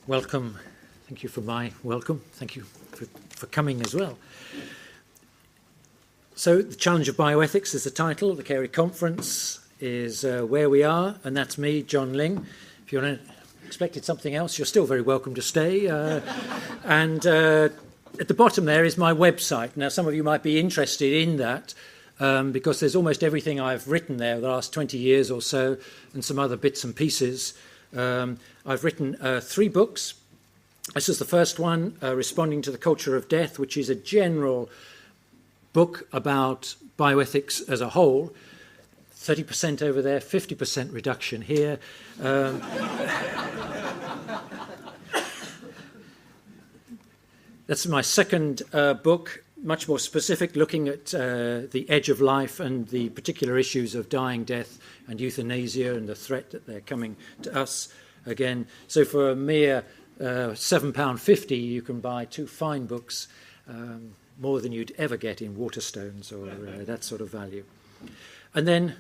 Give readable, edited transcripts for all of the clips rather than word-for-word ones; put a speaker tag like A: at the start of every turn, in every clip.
A: Welcome. Thank you for my welcome. Thank you for coming as well. So, The Challenge of Bioethics is the title. The Carey Conference is where we are, and that's me, John Ling. If you expected something else, you're still very welcome to stay. And at the bottom there is my website. Now, some of you might be interested in that because there's almost everything I've written there the last 20 years or so, and some other bits and pieces. I've written 3 books. This is the first one, Responding to the Culture of Death, which is a general book about bioethics as a whole. 30% over there, 50% reduction here. That's my second book, much more specific, looking at the edge of life and the particular issues of dying, death and euthanasia and the threat that they're coming to us again. So for a mere £7.50 you can buy 2 fine books, more than you'd ever get in Waterstones or that sort of value. And then,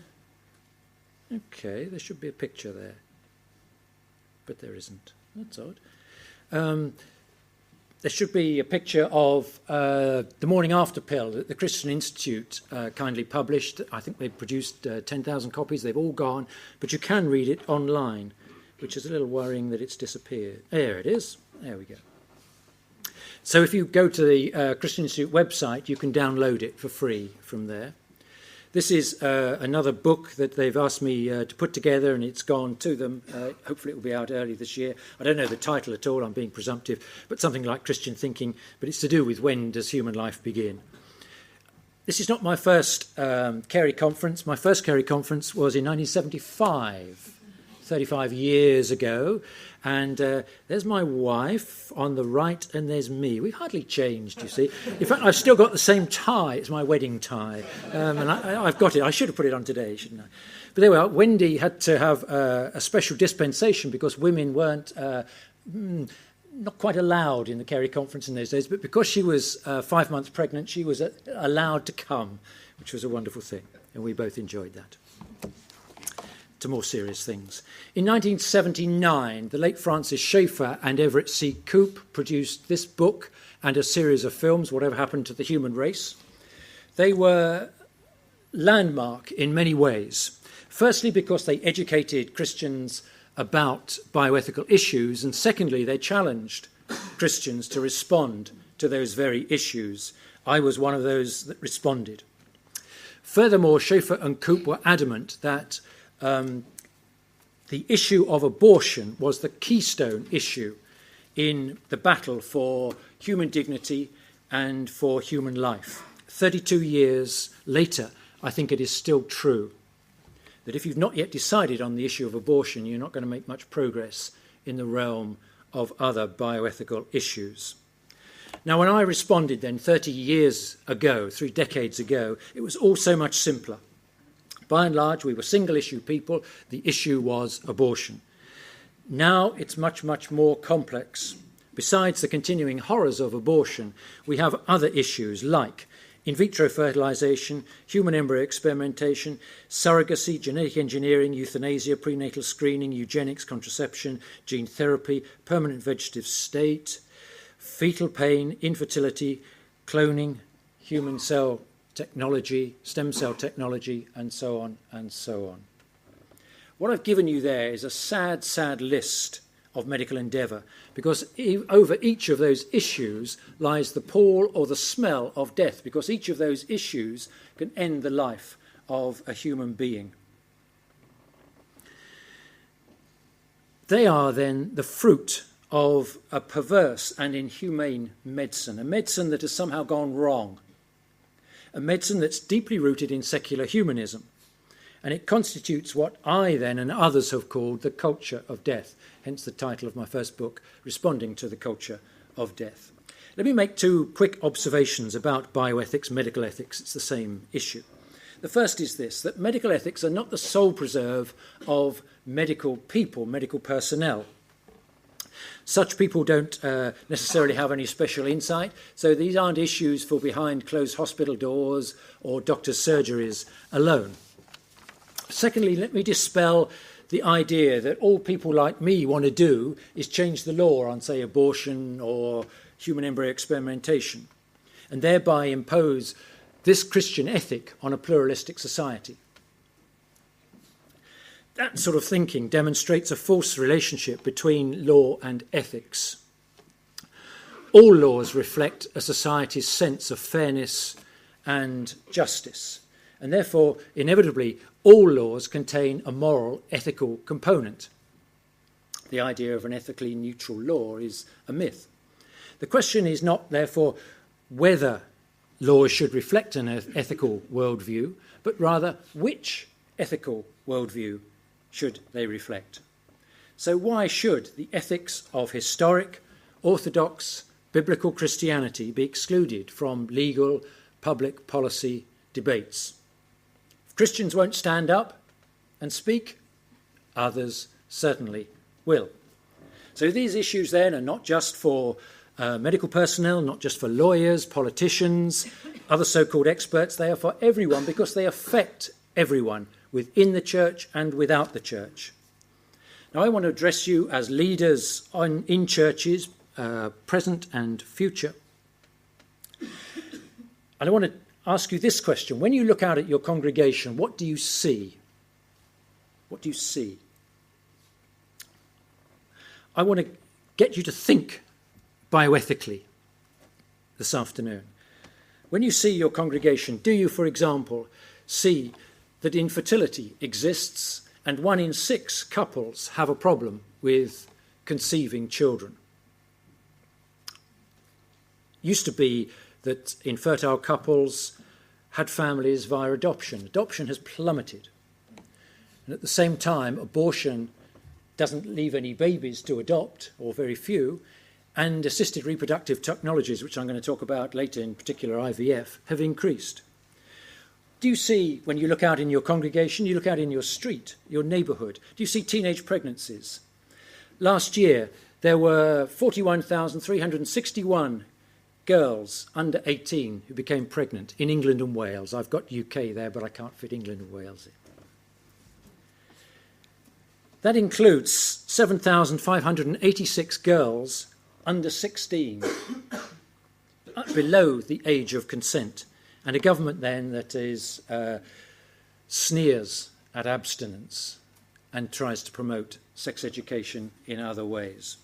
A: okay, there should be a picture there, but there isn't. That's odd. There should be a picture of the Morning After Pill that the Christian Institute kindly published. I think they've produced 10,000 copies. They've all gone, but you can read it online, which is a little worrying that it's disappeared. There it is. There we go. So if you go to the Christian Institute website, you can download it for free from there. This is another book that they've asked me to put together, and it's gone to them. Hopefully it will be out early this year. I don't know the title at all, I'm being presumptive, but something like Christian Thinking, but it's to do with when does human life begin. This is not my first Carey Conference. My first Carey Conference was in 1975, 35 years ago, and there's my wife on the right, and there's me. We've hardly changed, you see. In fact, I've still got the same tie. It's my wedding tie, and I've got it. I should have put it on today, shouldn't I? But there we are. Wendy had to have a special dispensation because women weren't not quite allowed in the Carey Conference in those days, but because she was 5 months pregnant, she was allowed to come, which was a wonderful thing, and we both enjoyed that. To more serious things. In 1979, the late Francis Schaeffer and Everett C. Koop produced this book and a series of films, Whatever Happened to the Human Race. They were landmark in many ways. Firstly, because they educated Christians about bioethical issues, and secondly, they challenged Christians to respond to those very issues. I was one of those that responded. Furthermore, Schaeffer and Koop were adamant that the issue of abortion was the keystone issue in the battle for human dignity and for human life. 32 years later, I think it is still true that if you've not yet decided on the issue of abortion, you're not going to make much progress in the realm of other bioethical issues. Now, when I responded then 30 years ago, 3 decades ago, it was all so much simpler. By and large, we were single-issue people. The issue was abortion. Now it's much, much more complex. Besides the continuing horrors of abortion, we have other issues like in vitro fertilization, human embryo experimentation, surrogacy, genetic engineering, euthanasia, prenatal screening, eugenics, contraception, gene therapy, permanent vegetative state, fetal pain, infertility, cloning, human cell technology, stem cell technology, and so on and so on. What I've given you there is a sad, sad list of medical endeavour, because over each of those issues lies the pall or the smell of death, because each of those issues can end the life of a human being. They are then the fruit of a perverse and inhumane medicine, a medicine that has somehow gone wrong. A medicine that's deeply rooted in secular humanism. And it constitutes what I then and others have called the culture of death, hence the title of my first book, Responding to the Culture of Death. Let me make 2 quick observations about bioethics, medical ethics. It's the same issue. The first is this, that medical ethics are not the sole preserve of medical people, medical personnel. Such people don't necessarily have any special insight, so these aren't issues for behind closed hospital doors or doctors' surgeries alone. Secondly, let me dispel the idea that all people like me want to do is change the law on, say, abortion or human embryo experimentation, and thereby impose this Christian ethic on a pluralistic society. That sort of thinking demonstrates a false relationship between law and ethics. All laws reflect a society's sense of fairness and justice, and therefore, inevitably, all laws contain a moral, ethical component. The idea of an ethically neutral law is a myth. The question is not, therefore, whether laws should reflect an ethical worldview, but rather which ethical worldview should they reflect. So why should the ethics of historic, orthodox, biblical Christianity be excluded from legal, public policy debates? If Christians won't stand up and speak, others certainly will. So these issues then are not just for medical personnel, not just for lawyers, politicians, other so-called experts. They are for everyone because they affect everyone within the church and without the church. Now, I want to address you as leaders in churches, present and future. And I want to ask you this question. When you look out at your congregation, what do you see? What do you see? I want to get you to think bioethically this afternoon. When you see your congregation, do you, for example, see that infertility exists and 1 in 6 couples have a problem with conceiving children? Used to be that infertile couples had families via adoption. Adoption has plummeted. And at the same time, abortion doesn't leave any babies to adopt, or very few, and assisted reproductive technologies, which I'm going to talk about later, in particular IVF, have increased. Do you see, when you look out in your congregation, you look out in your street, your neighbourhood, do you see teenage pregnancies? Last year, there were 41,361 girls under 18 who became pregnant in England and Wales. I've got UK there, but I can't fit England and Wales in. That includes 7,586 girls under 16, below the age of consent, and a government then that is sneers at abstinence and tries to promote sex education in other ways.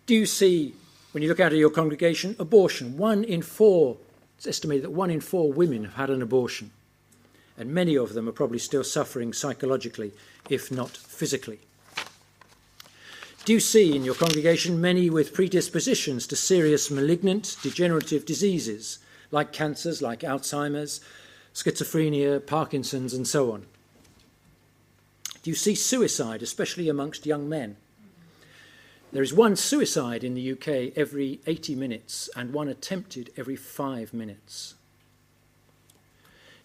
A: Do you see, when you look out at your congregation, abortion? 1 in 4, it's estimated that 1 in 4 women have had an abortion, and many of them are probably still suffering psychologically, if not physically. Do you see in your congregation many with predispositions to serious malignant degenerative diseases, like cancers, like Alzheimer's, schizophrenia, Parkinson's, and so on? Do you see suicide, especially amongst young men? There is 1 suicide in the UK every 80 minutes and 1 attempted every 5 minutes.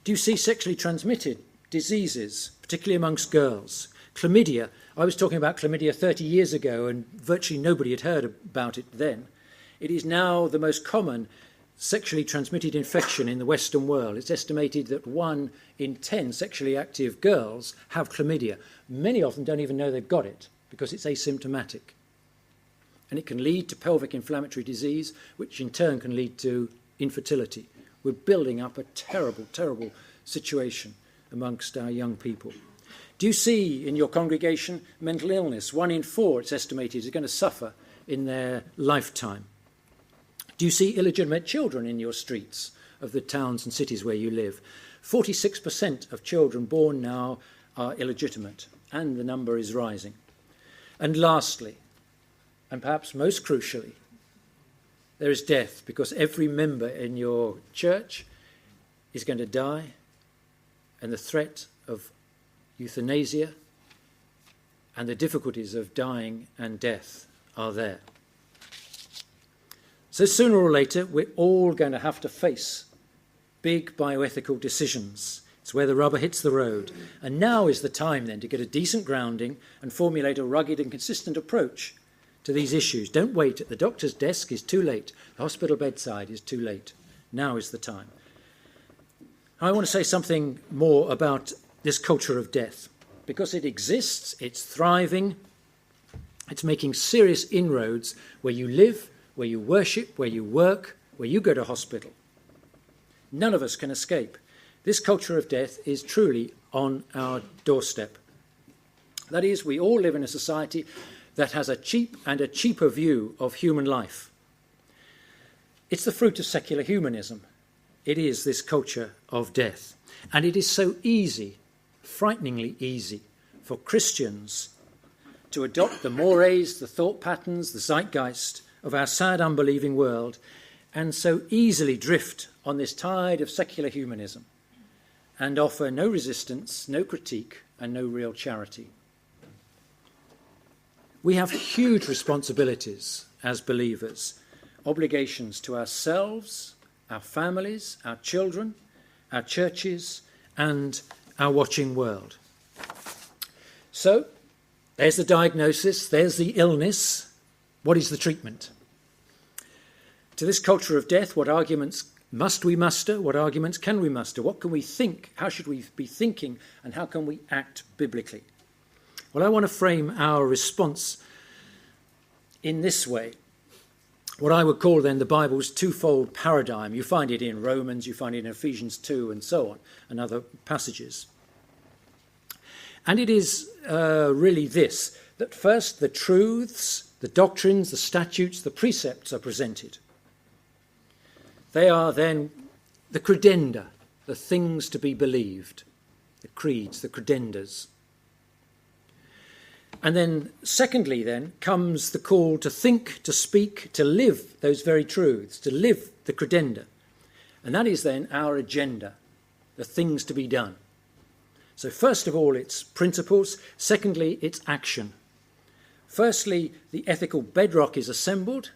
A: Do you see sexually transmitted diseases, particularly amongst girls? Chlamydia. I was talking about chlamydia 30 years ago and virtually nobody had heard about it then. It is now the most common sexually transmitted infection in the Western world. It's estimated that 1 in 10 sexually active girls have chlamydia. Many of them don't even know they've got it because it's asymptomatic. And it can lead to pelvic inflammatory disease, which in turn can lead to infertility. We're building up a terrible, terrible situation amongst our young people. Do you see in your congregation mental illness? 1 in 4, it's estimated, is going to suffer in their lifetime. Do you see illegitimate children in your streets of the towns and cities where you live? 46% of children born now are illegitimate, and the number is rising. And lastly, and perhaps most crucially, there is death, because every member in your church is going to die, and the threat of euthanasia and the difficulties of dying and death are there. So sooner or later, we're all going to have to face big bioethical decisions. It's where the rubber hits the road. And now is the time then to get a decent grounding and formulate a rugged and consistent approach to these issues. Don't wait. At the doctor's desk is too late. The hospital bedside is too late. Now is the time. I want to say something more about this culture of death. because it exists, it's thriving, it's making serious inroads where you live, where you worship, where you work, where you go to hospital. None of us can escape. This culture of death is truly on our doorstep. That is, we all live in a society that has a cheap and a cheaper view of human life. It's the fruit of secular humanism. It is this culture of death. And it is so easy, frighteningly easy, for Christians to adopt the mores, the thought patterns, the zeitgeist of our sad, unbelieving world, and so easily drift on this tide of secular humanism and offer no resistance, no critique, and no real charity. We have huge responsibilities as believers, obligations to ourselves, our families, our children, our churches, and our watching world. So, there's the diagnosis, there's the illness. What is the treatment? To this culture of death, what arguments must we muster? What arguments can we muster? What can we think? How should we be thinking? And how can we act biblically? Well, I want to frame our response in this way. What I would call then the Bible's twofold paradigm. You find it in Romans, you find it in Ephesians 2 and so on, and other passages. And it is really this, that first the truths, the doctrines, the statutes, the precepts are presented. They are then the credenda, the things to be believed, the creeds, the credendas. And then secondly then comes the call to think, to speak, to live those very truths, to live the credenda. And that is then our agenda, the things to be done. So first of all, it's principles. Secondly, it's action. Firstly, the ethical bedrock is assembled,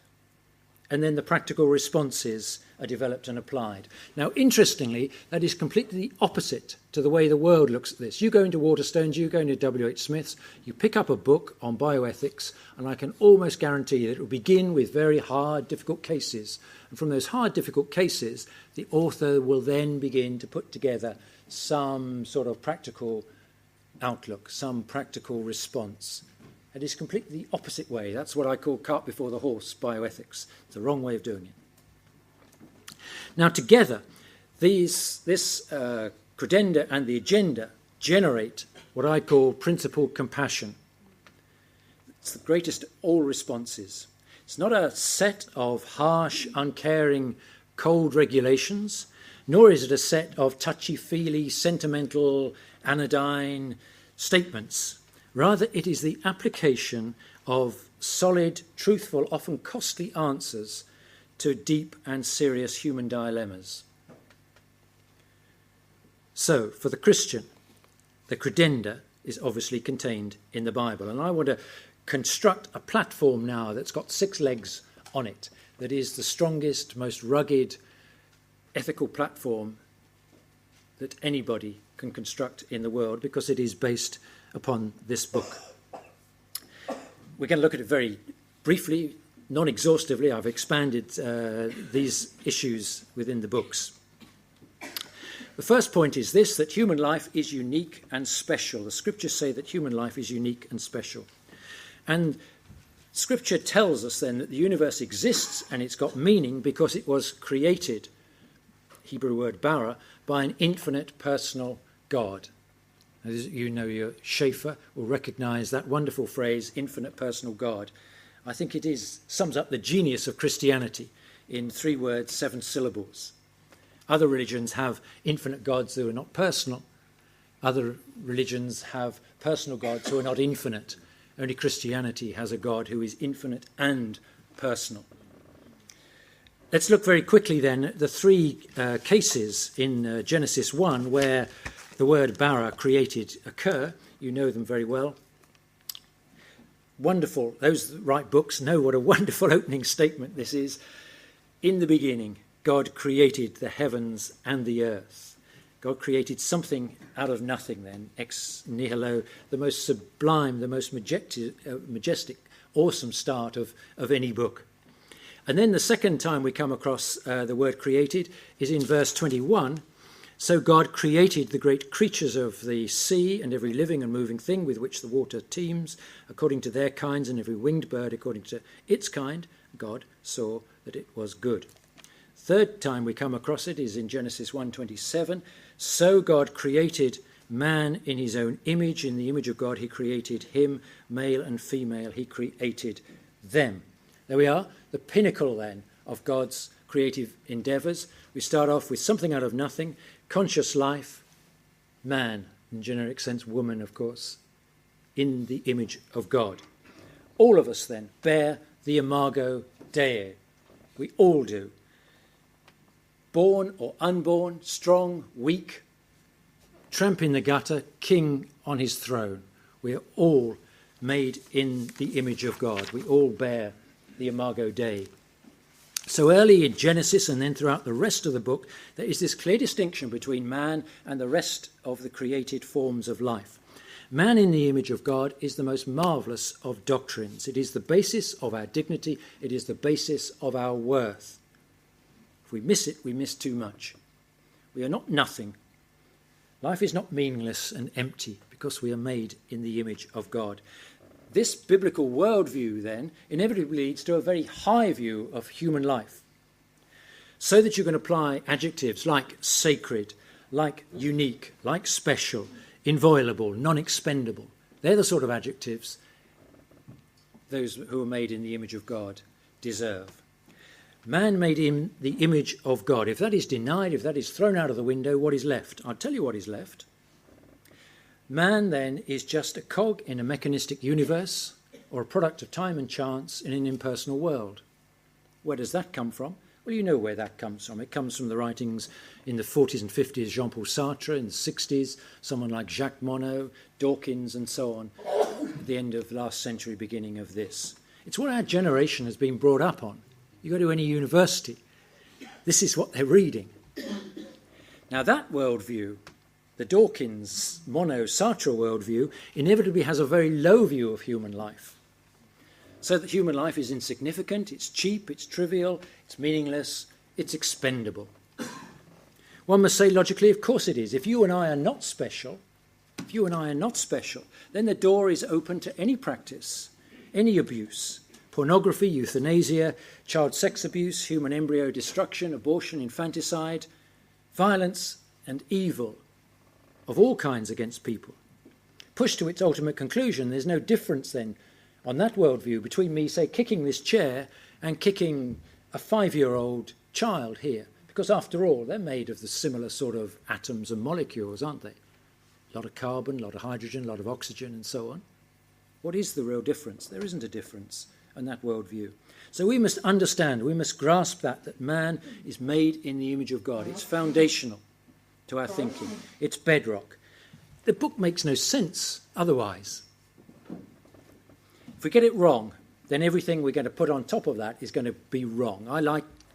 A: and then the practical responses are developed and applied. Now, interestingly, that is completely opposite to the way the world looks at this. You go into Waterstones, you go into W.H. Smith's, you pick up a book on bioethics, and I can almost guarantee that it will begin with very hard, difficult cases. And from those hard, difficult cases, the author will then begin to put together some sort of practical outlook, some practical response. It is completely the opposite way. That's what I call cart before the horse, bioethics. It's the wrong way of doing it. Now, together, this credenda and the agenda generate what I call principled compassion. It's the greatest of all responses. It's not a set of harsh, uncaring, cold regulations, nor is it a set of touchy-feely, sentimental, anodyne statements. Rather, it is the application of solid, truthful, often costly answers to deep and serious human dilemmas. So, for the Christian, the credenda is obviously contained in the Bible. And I want to construct a platform now that's got 6 legs on it, that is the strongest, most rugged, ethical platform that anybody can construct in the world, because it is based upon this book. We're going to look at it very briefly, non-exhaustively. I've expanded these issues within the books. The first point is this, that human life is unique and special. The scriptures say that human life is unique and special. And scripture tells us then that the universe exists and it's got meaning because it was created, Hebrew word bara, by an infinite personal God. As you know, your Schaeffer will recognise that wonderful phrase, infinite personal God. I think it sums up the genius of Christianity in 3 words, 7 syllables. Other religions have infinite gods who are not personal. Other religions have personal gods who are not infinite. Only Christianity has a God who is infinite and personal. Let's look very quickly then at the 3 cases in Genesis 1 where the word bara, created, occur. You know them very well. Wonderful. Those that write books know what a wonderful opening statement this is. In the beginning, God created the heavens and the earth. God created something out of nothing then, ex nihilo, the most sublime, the most majestic, awesome start of any book. And then the second time we come across the word created is in verse 21. So God created the great creatures of the sea and every living and moving thing with which the water teems, according to their kinds, and every winged bird according to its kind. God saw that it was good. Third time we come across it is in Genesis 1:27. So God created man in his own image. In the image of God he created him, male and female he created them. There we are, the pinnacle then of God's creative endeavours. We start off with something out of nothing, conscious life, man, in generic sense, woman, of course, in the image of God. All of us then bear the imago Dei. We all do. Born or unborn, strong, weak, tramp in the gutter, king on his throne. We are all made in the image of God. We all bear the imago Dei. So early in Genesis and then throughout the rest of the book, there is this clear distinction between man and the rest of the created forms of life. Man in the image of God is the most marvellous of doctrines. It is the basis of our dignity. It is the basis of our worth. If we miss it, we miss too much. We are not nothing. Life is not meaningless and empty because we are made in the image of God. This biblical worldview then inevitably leads to a very high view of human life, so that you can apply adjectives like sacred, like unique, like special, inviolable, non-expendable. They're the sort of adjectives those who are made in the image of God deserve. Man made in the image of God. If that is denied, if that is thrown out of the window, what is left? I'll tell you what is left. Man, then, is just a cog in a mechanistic universe or a product of time and chance in an impersonal world. Where does that come from? Well, you know where that comes from. It comes from the writings in the 40s and 50s, Jean-Paul Sartre, in the 60s, someone like Jacques Monod, Dawkins, and so on, at the end of last century, beginning of this. It's what our generation has been brought up on. You go to any university, this is what they're reading. Now, that worldview, the Dawkins, Monod, Sartre worldview, inevitably has a very low view of human life. So that human life is insignificant, it's cheap, it's trivial, it's meaningless, it's expendable. One must say logically, of course it is. If you and I are not special, then the door is open to any practice, any abuse. Pornography, euthanasia, child sex abuse, human embryo destruction, abortion, infanticide, violence and evil of all kinds against people. Pushed to its ultimate conclusion, there's no difference then on that worldview between me, say, kicking this chair and kicking a 5-year-old child here. Because after all, they're made of the similar sort of atoms and molecules, aren't they? A lot of carbon, a lot of hydrogen, a lot of oxygen and so on. What is the real difference? There isn't a difference in that worldview. So we must understand, we must grasp that man is made in the image of God. It's foundational to our thinking. It's bedrock. The book makes no sense otherwise. If we get it wrong, then everything we're going to put on top of that is going to be wrong. I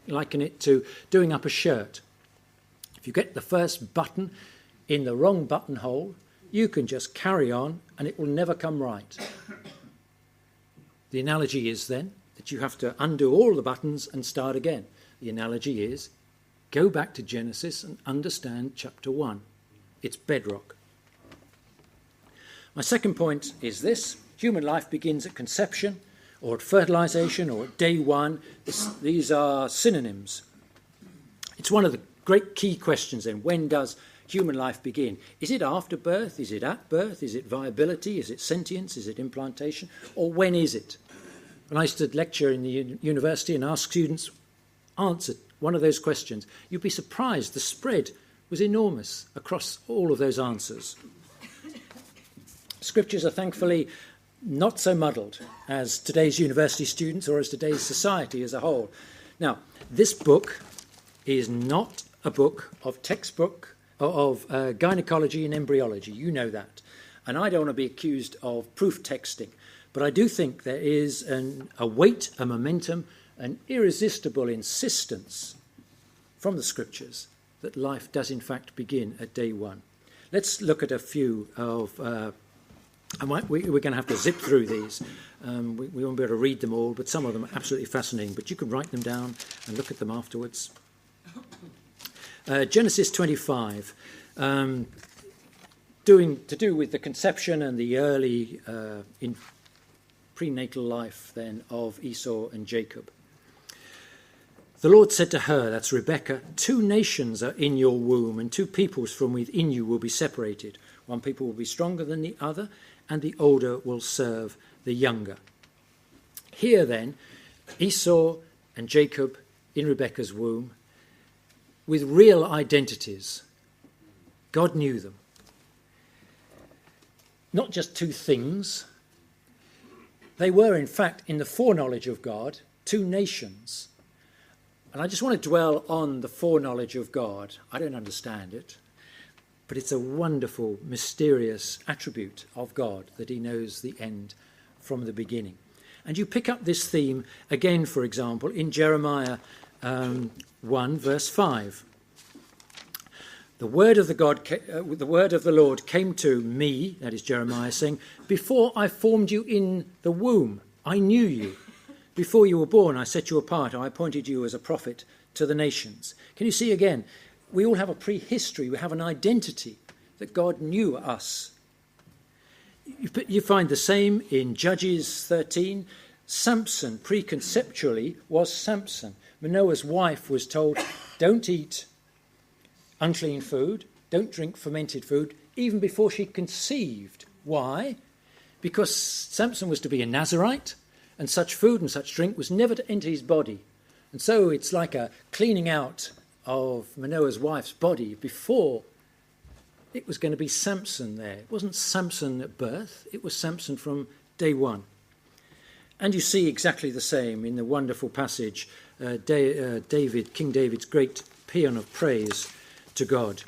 A: liken it to doing up a shirt. If you get the first button in the wrong buttonhole, you can just carry on and it will never come right. The analogy is then that you have to undo all the buttons and start again. The analogy is go back to Genesis and understand chapter 1. It's bedrock. My second point is this. Human life begins at conception or at fertilization or at day one. These are synonyms. It's one of the great key questions then. When does human life begin? Is it after birth? Is it at birth? Is it viability? Is it sentience? Is it implantation? Or when is it? When I used to lecture in the university and ask students, answer one of those questions, you'd be surprised the spread was enormous across all of those answers. Scriptures are thankfully not so muddled as today's university students or as today's society as a whole. Now, this book is not a book of textbook of gynecology and embryology. You know that. And I don't want to be accused of proof texting. But I do think there is a weight, a momentum, an irresistible insistence from the Scriptures that life does in fact begin at day one. Let's look at a few of... we're going to have to zip through these. We won't be able to read them all, but some of them are absolutely fascinating. But you can write them down and look at them afterwards. Genesis 25, to do with the conception and the early prenatal life then of Esau and Jacob. The Lord said to her, that's Rebekah, 2 nations are in your womb, and 2 peoples from within you will be separated. One people will be stronger than the other, and the older will serve the younger. Here then, Esau and Jacob in Rebekah's womb, with real identities. God knew them. Not just 2 things. They were, in fact, in the foreknowledge of God, 2 nations. And I just want to dwell on the foreknowledge of God. I don't understand it, but it's a wonderful, mysterious attribute of God that he knows the end from the beginning. And you pick up this theme again, for example, in Jeremiah 1, verse 5. The word of the Lord came to me, that is Jeremiah, saying, before I formed you in the womb, I knew you. Before you were born, I set you apart. I appointed you as a prophet to the nations. Can you see again? We all have a prehistory. We have an identity that God knew us. You find the same in Judges 13. Samson, preconceptually, was Samson. Manoah's wife was told, don't eat unclean food, don't drink fermented food, even before she conceived. Why? Because Samson was to be a Nazirite, and such food and such drink was never to enter his body. And so it's like a cleaning out of Manoah's wife's body before it was going to be Samson there. It wasn't Samson at birth, it was Samson from day one. And you see exactly the same in the wonderful passage, King David's great paean of praise to God.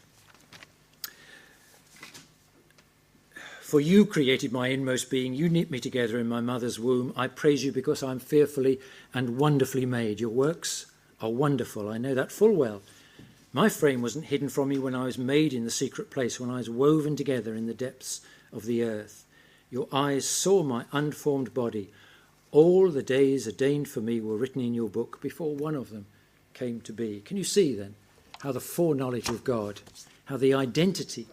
A: For you created my inmost being, you knit me together in my mother's womb. I praise you because I'm fearfully and wonderfully made. Your works are wonderful, I know that full well. My frame wasn't hidden from you when I was made in the secret place, when I was woven together in the depths of the earth. Your eyes saw my unformed body. All the days ordained for me were written in your book before one of them came to be. Can you see then how the foreknowledge of God, how the identity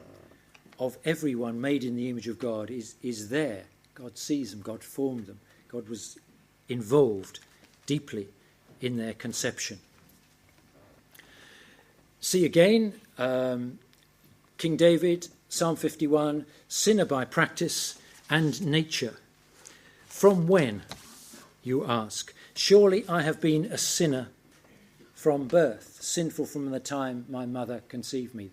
A: of everyone made in the image of God is there. God sees them, God formed them. God was involved deeply in their conception. See again, King David, Psalm 51, sinner by practice and nature. From when, you ask? Surely I have been a sinner from birth, sinful from the time my mother conceived me.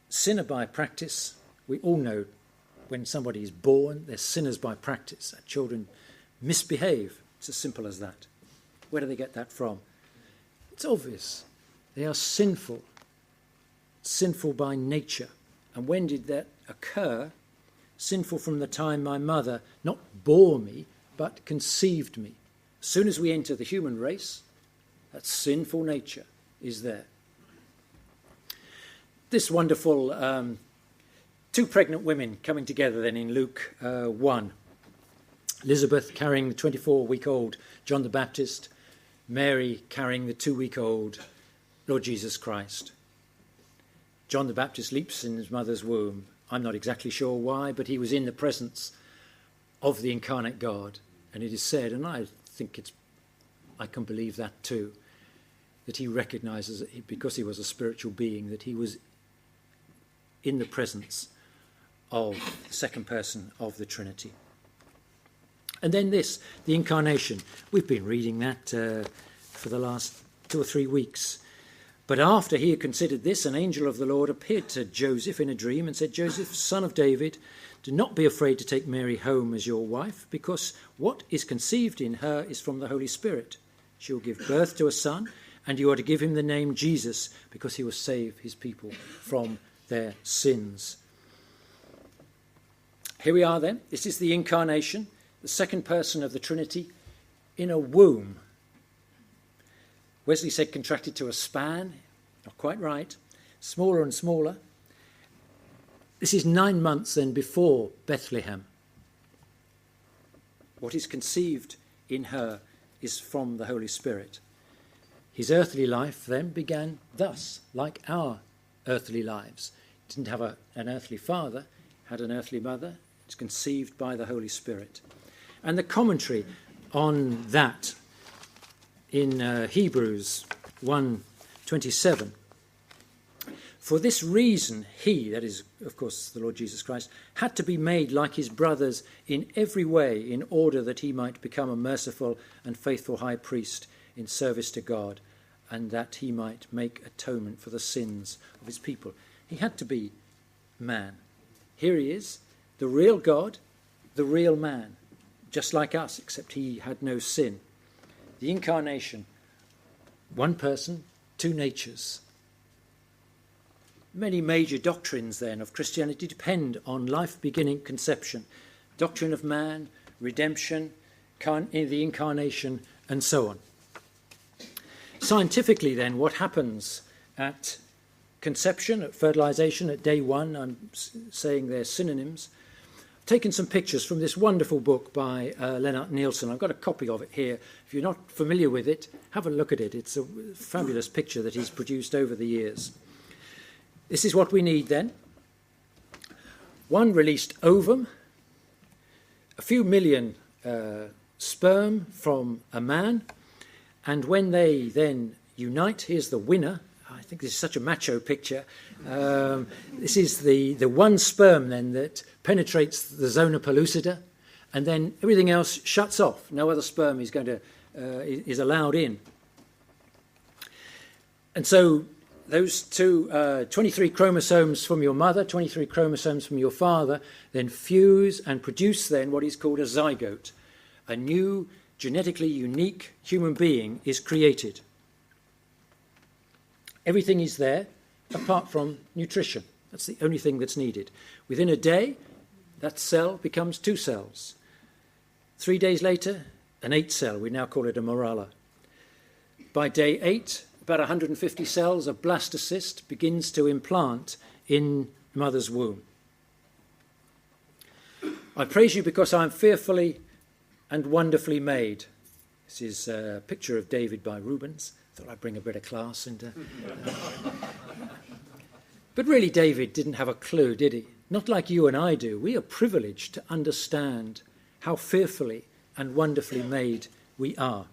A: Sinner by practice. We all know when somebody is born, they're sinners by practice. That children misbehave. It's as simple as that. Where do they get that from? It's obvious. They are sinful by nature. And when did that occur? Sinful from the time my mother not bore me, but conceived me. As soon as we enter the human race, that sinful nature is there. This wonderful 2 pregnant women coming together then in Luke 1. Elizabeth carrying the 24-week-old John the Baptist, Mary carrying the 2-week-old Lord Jesus Christ. John the Baptist leaps in his mother's womb. I'm not exactly sure why, but he was in the presence of the incarnate God. And it is said, and I think I can believe that too, that he recognizes, because he was a spiritual being, that he was in the presence of the second person of the Trinity. And then this, the incarnation. We've been reading that for the last 2 or 3 weeks. But after he had considered this, an angel of the Lord appeared to Joseph in a dream and said, Joseph, son of David, do not be afraid to take Mary home as your wife, because what is conceived in her is from the Holy Spirit. She will give birth to a son, and you are to give him the name Jesus, because he will save his people from their sins. Here we are then. This is the incarnation, the second person of the Trinity, in a womb. Wesley said contracted to a span. Not quite right. Smaller and smaller. This is 9 months then before Bethlehem. What is conceived in her is from the Holy Spirit. His earthly life then began thus, like our earthly lives. He didn't have an earthly father, had an earthly mother. It's conceived by the Holy Spirit. And the commentary on that in Hebrews 1:27. For this reason, he, that is, of course, the Lord Jesus Christ, had to be made like his brothers in every way in order that he might become a merciful and faithful high priest in service to God, and that he might make atonement for the sins of his people. He had to be man. Here he is, the real God, the real man, just like us, except he had no sin. The incarnation, one person, two natures. Many major doctrines, then, of Christianity depend on life-beginning conception, doctrine of man, redemption, the incarnation, and so on. Scientifically, then, what happens at conception, at fertilization, at day one, I'm saying they're synonyms. I've taken some pictures from this wonderful book by Lennart Nielsen. I've got a copy of it here. If you're not familiar with it, have a look at it. It's a fabulous picture that he's produced over the years. This is what we need then. One released ovum, a few million sperm from a man, and when they then unite, here's the winner. I think this is such a macho picture. This is the one sperm then that penetrates the zona pellucida, and then everything else shuts off. No other sperm is allowed in. And so those two, 23 chromosomes from your mother, 23 chromosomes from your father, then fuse and produce then what is called a zygote. A new, genetically unique human being is created. Everything is there, apart from nutrition. That's the only thing that's needed. Within a day, that cell becomes 2 cells. 3 days later, an 8 cell. We now call it a morula. By day 8, about 150 cells, a blastocyst begins to implant in mother's womb. I praise you because I am fearfully and wonderfully made. This is a picture of David by Rubens. Thought I'd bring a bit of class into. But really, David didn't have a clue, did he? Not like you and I do. We are privileged to understand how fearfully and wonderfully made we are.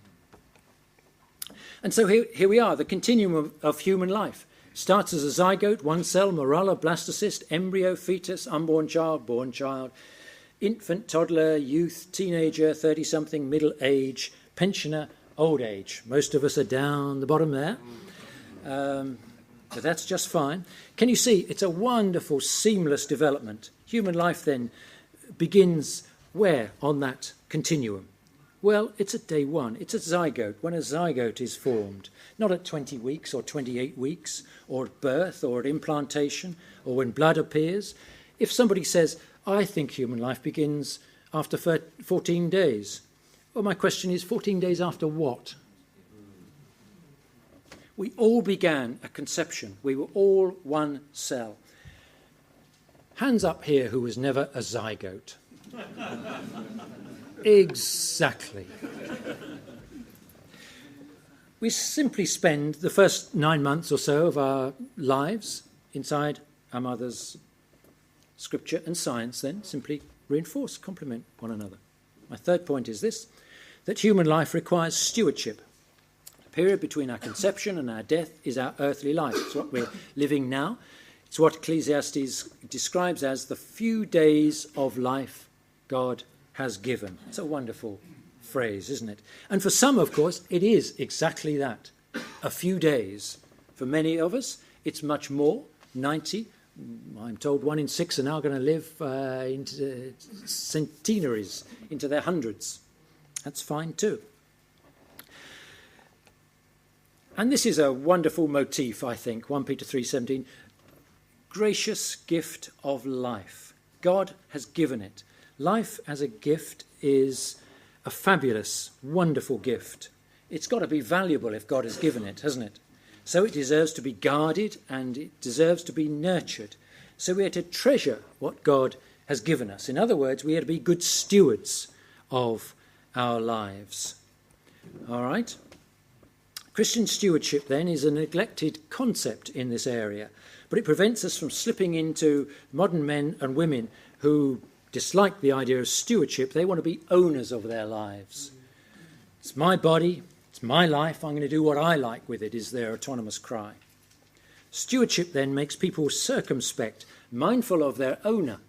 A: And so here we are, the continuum of human life. Starts as a zygote, 1 cell, morula, blastocyst, embryo, fetus, unborn child, born child, infant, toddler, youth, teenager, 30-something, middle age, pensioner, old age. Most of us are down the bottom there. But that's just fine. Can you see? It's a wonderful, seamless development. Human life then begins where on that continuum? Well, it's at day 1. It's a zygote, when a zygote is formed. Not at 20 weeks or 28 weeks, or at birth, or at implantation, or when blood appears. If somebody says, I think human life begins after 14 days. Well, my question is, 14 days after what? We all began at conception. We were all one cell. Hands up here who was never a zygote. Exactly. We simply spend the first 9 months or so of our lives inside our mother's scripture and science, then simply reinforce, complement one another. My third point is this, that human life requires stewardship. The period between our conception and our death is our earthly life. It's what we're living now. It's what Ecclesiastes describes as the few days of life God has given. It's a wonderful phrase, isn't it? And for some, of course, it is exactly that. A few days. For many of us, it's much more, 90. I'm told 1 in 6 are now going to live into centenaries, into their hundreds. That's fine too. And this is a wonderful motif, I think, 1 Peter 3:17. Gracious gift of life. God has given it. Life as a gift is a fabulous, wonderful gift. It's got to be valuable if God has given it, hasn't it? So it deserves to be guarded and it deserves to be nurtured. So we are to treasure what God has given us. In other words, we are to be good stewards of our lives. All right? Christian stewardship, then, is a neglected concept in this area, but it prevents us from slipping into modern men and women who dislike the idea of stewardship. They want to be owners of their lives. It's my body, it's my life, I'm going to do what I like with it, is their autonomous cry. Stewardship, then, makes people circumspect, mindful of their owner,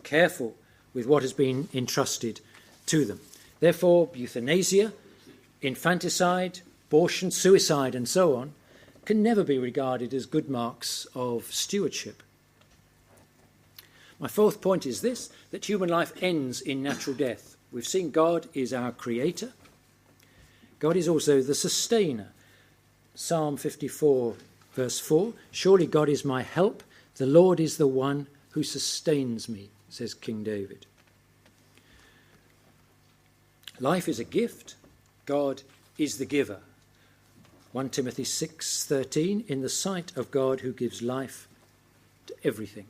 A: careful with what has been entrusted to them. Therefore, euthanasia, infanticide, abortion, suicide, and so on, can never be regarded as good marks of stewardship. My fourth point is this, that human life ends in natural death. We've seen God is our creator. God is also the sustainer. Psalm 54, verse 4, surely God is my help. The Lord is the one who sustains me, says King David. Life is a gift. God is the giver. 1 Timothy 6:13, in the sight of God who gives life to everything.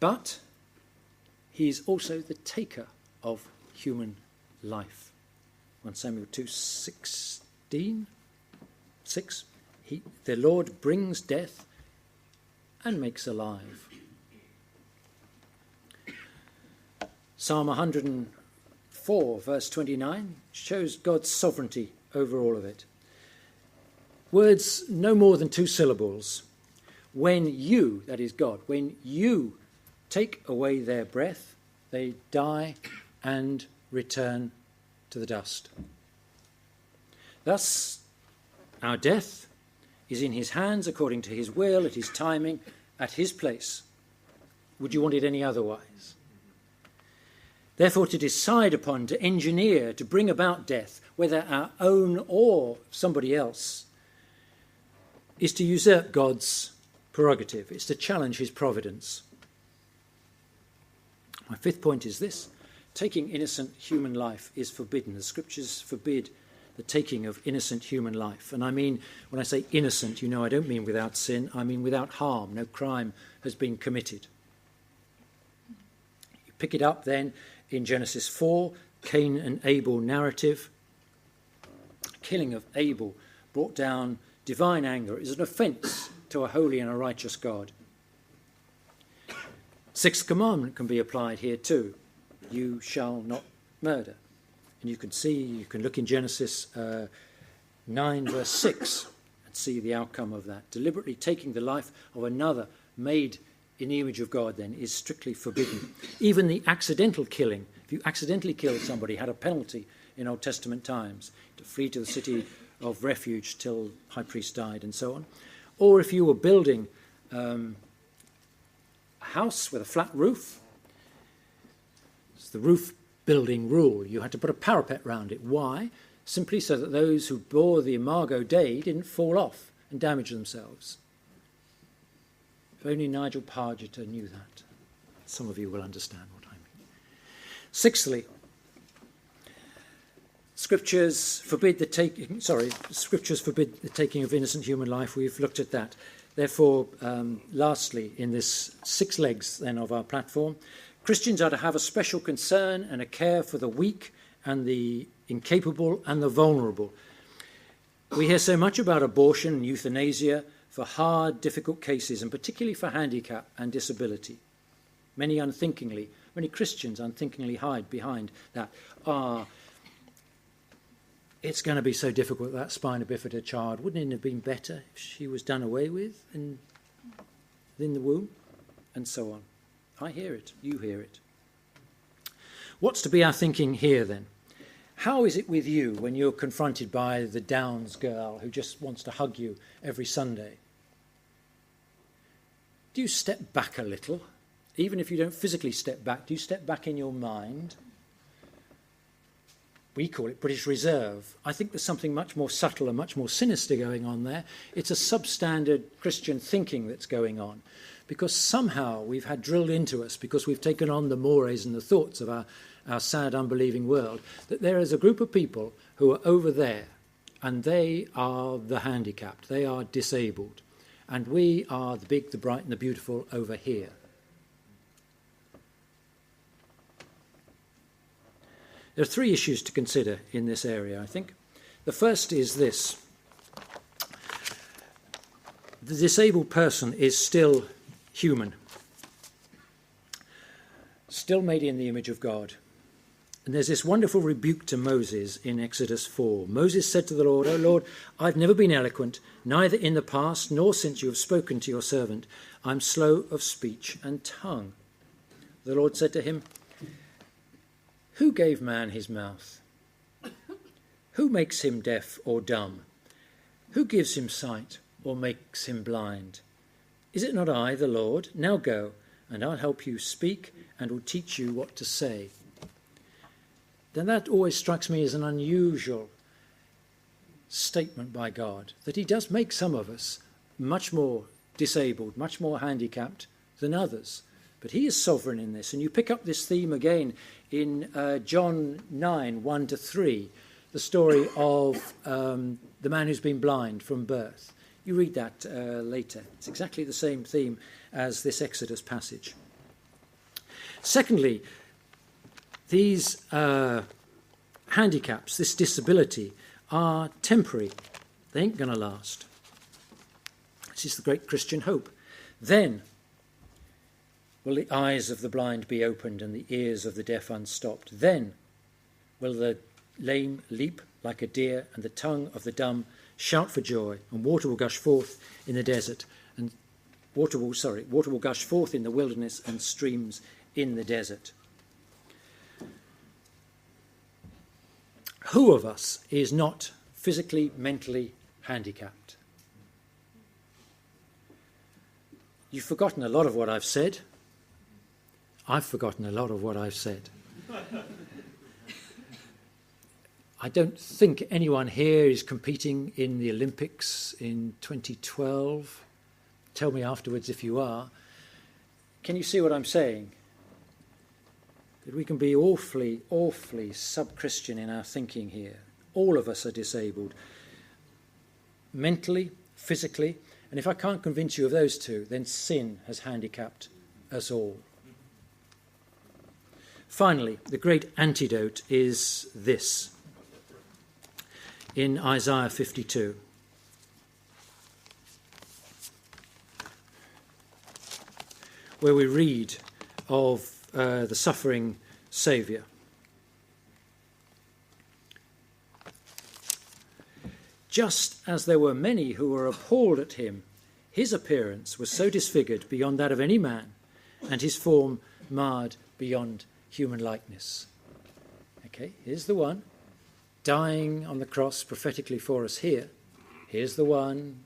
A: But he is also the taker of human life. 1 Samuel 2:16, 6, the Lord brings death and makes alive. Psalm 104, verse 29, shows God's sovereignty over all of it. Words no more than 2 syllables. When you, that is God, when you take away their breath, they die and return to the dust. Thus, our death is in his hands according to his will, at his timing, at his place. Would you want it any otherwise? Therefore, to decide upon, to engineer, to bring about death, whether our own or somebody else, is to usurp God's prerogative. It's to challenge his providence. My fifth point is this. Taking innocent human life is forbidden. The scriptures forbid the taking of innocent human life. And I mean, when I say innocent, I don't mean without sin. I mean without harm. No crime has been committed. You pick it up then in Genesis 4, Cain and Abel narrative. The killing of Abel brought down divine anger. It is an offence to a holy and a righteous God. Sixth commandment can be applied here too. You shall not murder. And you can look in Genesis 9 verse 6 and see the outcome of that. Deliberately taking the life of another made in the image of God then is strictly forbidden. Even the accidental killing, if you accidentally killed somebody, had a penalty in Old Testament times, to flee to the city of refuge till high priest died and so on. Or if you were building a house with a flat roof, it's the roof building rule. You had to put a parapet round it. Why? Simply so that those who bore the imago Dei didn't fall off and damage themselves. If only Nigel Pargeter knew that. Some of you will understand what I mean. Sixthly, Scriptures forbid the taking of innocent human life. We've looked at that. Therefore, lastly, in this 6 legs then of our platform, Christians are to have a special concern and a care for the weak and the incapable and the vulnerable. We hear so much about abortion and euthanasia for hard, difficult cases, and particularly for handicap and disability. Many Christians unthinkingly hide behind that. It's going to be so difficult, that spina bifida child. Wouldn't it have been better if she was done away with in the womb? And so on. I hear it. You hear it. What's to be our thinking here then? How is it with you when you're confronted by the Downs girl who just wants to hug you every Sunday? Do you step back a little? Even if you don't physically step back, do you step back in your mind? We call it British Reserve. I think there's something much more subtle and much more sinister going on there. It's a substandard Christian thinking that's going on, because somehow we've had drilled into us, because we've taken on the mores and the thoughts of our sad, unbelieving world, that there is a group of people who are over there, and they are the handicapped, they are disabled, and we are the big, the bright and the beautiful over here. There are three issues to consider in this area, I think. The first is this. The disabled person is still human, still made in the image of God. And there's this wonderful rebuke to Moses in Exodus 4. Moses said to the Lord, "O Lord, I've never been eloquent, neither in the past nor since you have spoken to your servant. I'm slow of speech and tongue." The Lord said to him, "Who gave man his mouth? Who makes him deaf or dumb? Who gives him sight or makes him blind? Is it not I, the Lord? Now go, and I'll help you speak and will teach you what to say." Then that always strikes me as an unusual statement by God, that he does make some of us much more disabled, much more handicapped than others. But he is sovereign in this. And you pick up this theme again in John 9, 1-3, the story of the man who's been blind from birth. You read that later. It's exactly the same theme as this Exodus passage. Secondly, these handicaps, this disability, are temporary. They ain't going to last. This is the great Christian hope. Then will the eyes of the blind be opened and the ears of the deaf unstopped. Then will the lame leap like a deer and the tongue of the dumb shout for joy, and water will gush forth in the desert, and water will gush forth in the wilderness and streams in the desert. Who of us is not physically, mentally handicapped? You've forgotten a lot of what I've said. I've forgotten a lot of what I've said. I don't think anyone here is competing in the Olympics in 2012. Tell me afterwards if you are. Can you see what I'm saying? That we can be awfully, awfully sub-Christian in our thinking here. All of us are disabled, mentally, physically, and if I can't convince you of those two, then sin has handicapped us all. Finally, the great antidote is this. In Isaiah 52. Where we read of the suffering Saviour. Just as there were many who were appalled at him, his appearance was so disfigured beyond that of any man, and his form marred beyond human likeness. Okay, here's the one dying on the cross prophetically for us here. Here's the one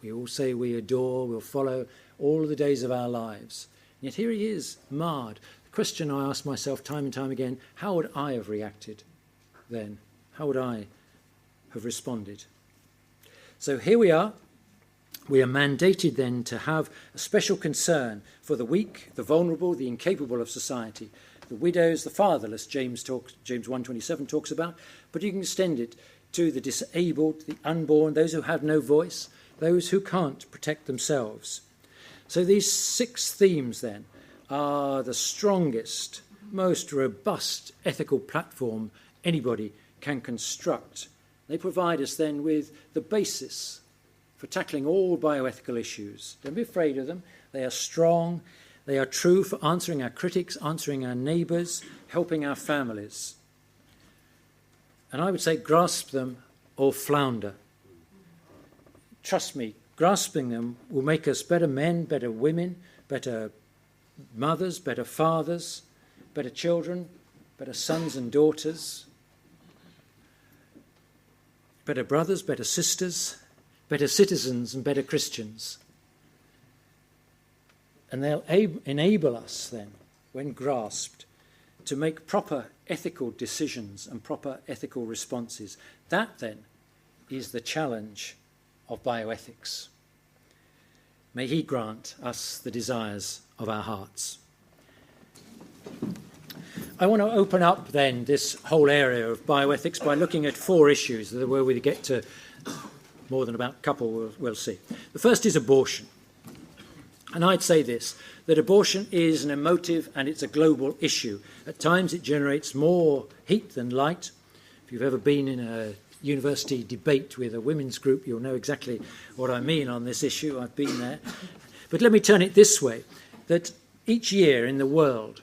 A: we all say we adore, we'll follow all the days of our lives. Yet here he is, marred. The question I ask myself time and time again, how would I have reacted then? How would I have responded? So here we are. We are mandated then to have a special concern for the weak, the vulnerable, the incapable of society, the widows, the fatherless, James 1:27 talks about, but you can extend it to the disabled, the unborn, those who have no voice, those who can't protect themselves. So these 6 themes then are the strongest, most robust ethical platform anybody can construct. They provide us then with the basis for tackling all bioethical issues. Don't be afraid of them. They are strong. They are true for answering our critics, answering our neighbours, helping our families. And I would say grasp them or flounder. Trust me, grasping them will make us better men, better women, better mothers, better fathers, better children, better sons and daughters, better brothers, better sisters, better citizens and better Christians. And they'll enable us then, when grasped, to make proper ethical decisions and proper ethical responses. That then is the challenge of bioethics. May he grant us the desires of our hearts. I want to open up then this whole area of bioethics by looking at 4 issues where we get to more than about a couple we'll see. The first is abortion. And I'd say this, that abortion is an emotive and it's a global issue. At times it generates more heat than light. If you've ever been in a university debate with a women's group, you'll know exactly what I mean on this issue. I've been there. But let me turn it this way, that each year in the world,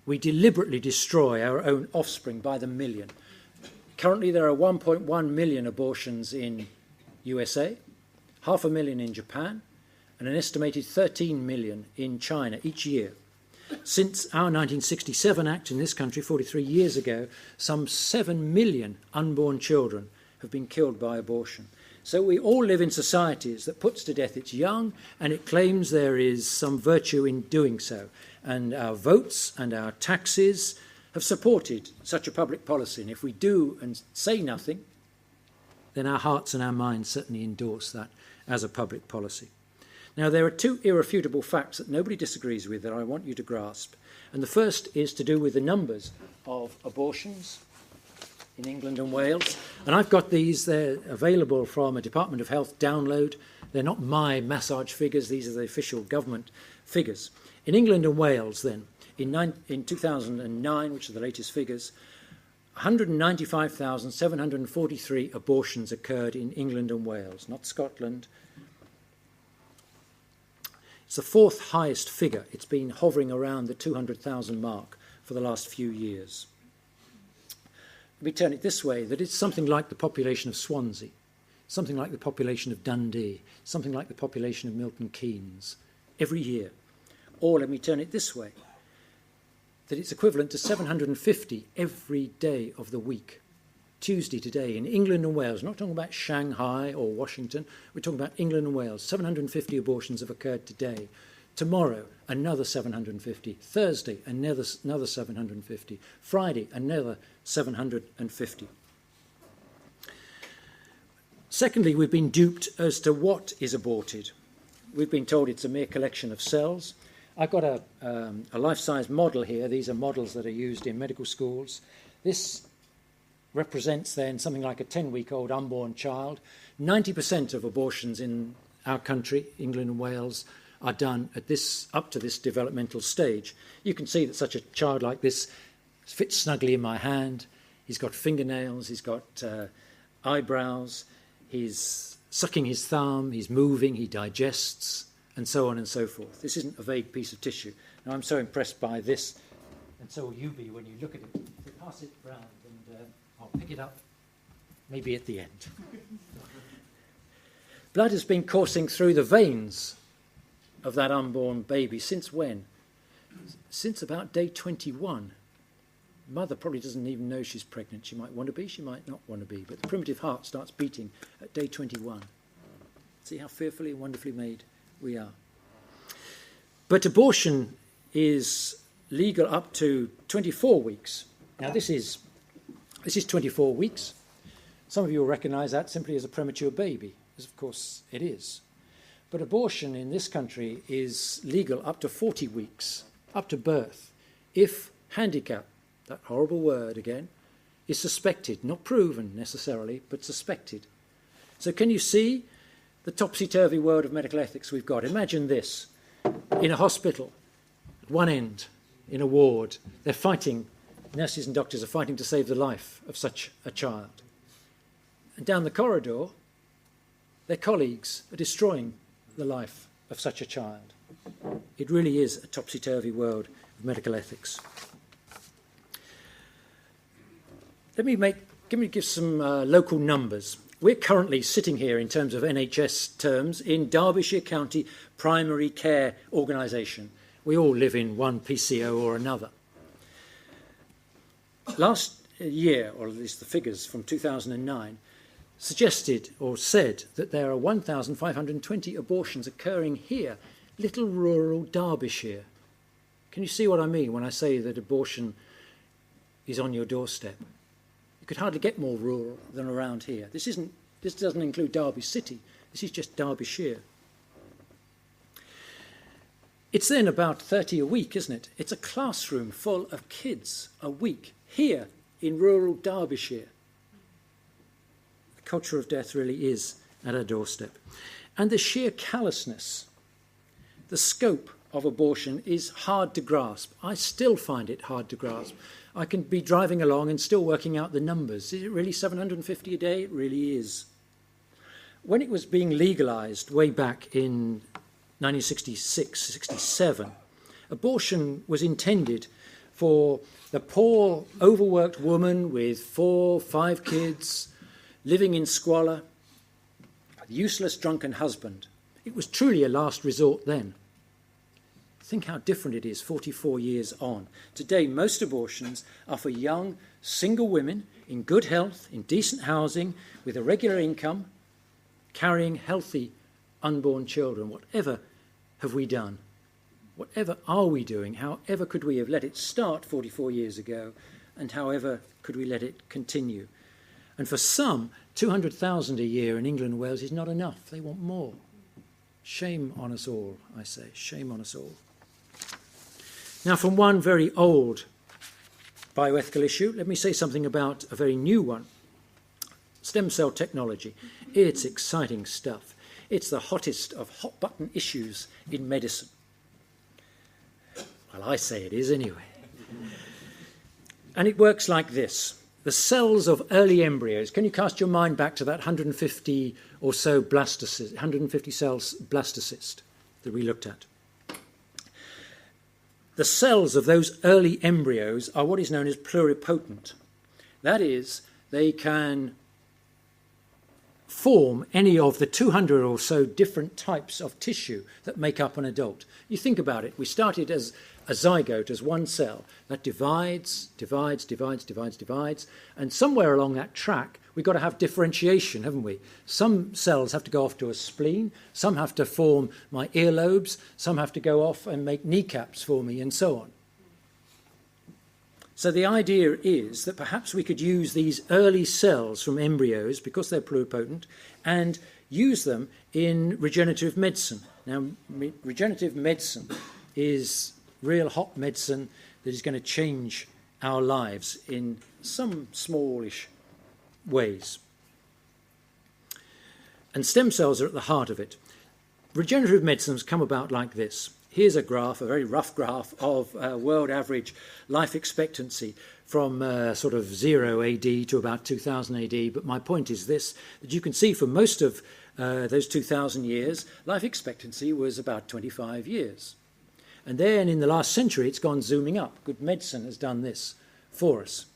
A: we deliberately destroy our own offspring by the million. Currently, there are 1.1 million abortions in USA, 500,000 in Japan, and an estimated 13 million in China each year. Since our 1967 Act in this country, 43 years ago, some 7 million unborn children have been killed by abortion. So we all live in societies that puts to death its young, and it claims there is some virtue in doing so. And our votes and our taxes have supported such a public policy. And if we do and say nothing, then our hearts and our minds certainly endorse that as a public policy. Now, there are two irrefutable facts that nobody disagrees with that I want you to grasp. And the first is to do with the numbers of abortions in England and Wales. And I've got these. They're available from a Department of Health download. They're not my massage figures. These are the official government figures. In England and Wales, then, in 2009, which are the latest figures, 195,743 abortions occurred in England and Wales, not Scotland. It's the fourth highest figure. It's been hovering around the 200,000 mark for the last few years. Let me turn it this way, that it's something like the population of Swansea, something like the population of Dundee, something like the population of Milton Keynes every year. Or let me turn it this way, that it's equivalent to 750 every day of the week. Tuesday today in England and Wales, not talking about Shanghai or Washington, we're talking about England and Wales. 750 abortions have occurred today. Tomorrow, another 750. Thursday, another 750. Friday, another 750. Secondly, we've been duped as to what is aborted. We've been told it's a mere collection of cells. I've got a life-size model here. These are models that are used in medical schools. This represents then something like a 10-week-old unborn child. 90% of abortions in our country, England and Wales, are done at up to this developmental stage. You can see that such a child like this fits snugly in my hand. He's got fingernails, he's got eyebrows, he's sucking his thumb, he's moving, he digests, and so on and so forth. This isn't a vague piece of tissue. Now, I'm so impressed by this, and so will you be when you look at it. So pass it round, and I'll pick it up maybe at the end. Blood has been coursing through the veins of that unborn baby. Since when? Since about day 21. Mother probably doesn't even know she's pregnant. She might want to be, she might not want to be, but the primitive heart starts beating at day 21. See how fearfully and wonderfully made we are. But abortion is legal up to 24 weeks. Now this is 24 weeks. Some of you will recognise that simply as a premature baby, as of course it is. But abortion in this country is legal up to 40 weeks, up to birth, if handicap, that horrible word again, is suspected, not proven necessarily, but suspected. So can you see the topsy-turvy world of medical ethics we've got? Imagine this. In a hospital, at one end, in a ward, they're fighting, nurses and doctors are fighting to save the life of such a child. And down the corridor, their colleagues are destroying the life of such a child. It really is a topsy-turvy world of medical ethics. Let me give some local numbers. We're currently sitting here in terms of NHS terms in Derbyshire County Primary Care Organisation. We all live in one PCO or another. Last year, or at least the figures from 2009, suggested or said that there are 1,520 abortions occurring here, little rural Derbyshire. Can you see what I mean when I say that abortion is on your doorstep? You could hardly get more rural than around here. This doesn't include Derby City. This is just Derbyshire. It's then about 30 a week, isn't it? It's a classroom full of kids a week here in rural Derbyshire. Culture of death really is at our doorstep. And the sheer callousness the scope of abortion is hard to grasp. I still find it hard to grasp. I can be driving along and still working out the numbers. Is it really 750 a day? It really is. When it was being legalised way back in 1966, 67, abortion was intended for the poor, overworked woman with 4, 5 kids, living in squalor, a useless, drunken husband. It was truly a last resort then. Think how different it is 44 years on. Today, most abortions are for young, single women in good health, in decent housing, with a regular income, carrying healthy unborn children. Whatever have we done? Whatever are we doing? However could we have let it start 44 years ago, and however could we let it continue? And for some, 200,000 a year in England and Wales is not enough. They want more. Shame on us all, I say. Shame on us all. Now, from one very old bioethical issue, let me say something about a very new one. Stem cell technology. It's exciting stuff. It's the hottest of hot-button issues in medicine. Well, I say it is anyway. And it works like this. The cells of early embryos, can you cast your mind back to that 150 or so blastocyst, 150 cells blastocyst that we looked at? The cells of those early embryos are what is known as pluripotent. That is, they can form any of the 200 or so different types of tissue that make up an adult. You think about it. We started as a zygote, as one cell that divides, and somewhere along that track we've got to have differentiation, haven't we? Some cells have to go off to a spleen, some have to form my earlobes, some have to go off and make kneecaps for me, and so on. So the idea is that perhaps we could use these early cells from embryos, because they're pluripotent, and use them in regenerative medicine. Now, regenerative medicine is real hot medicine that is going to change our lives in some smallish ways. And stem cells are at the heart of it. Regenerative medicine has come about like this. Here's a graph, a very rough graph of world average life expectancy from sort of 0 AD to about 2000 AD. But my point is this, that you can see for most of those 2,000 years, life expectancy was about 25 years. And then in the last century, it's gone zooming up. Good medicine has done this for us.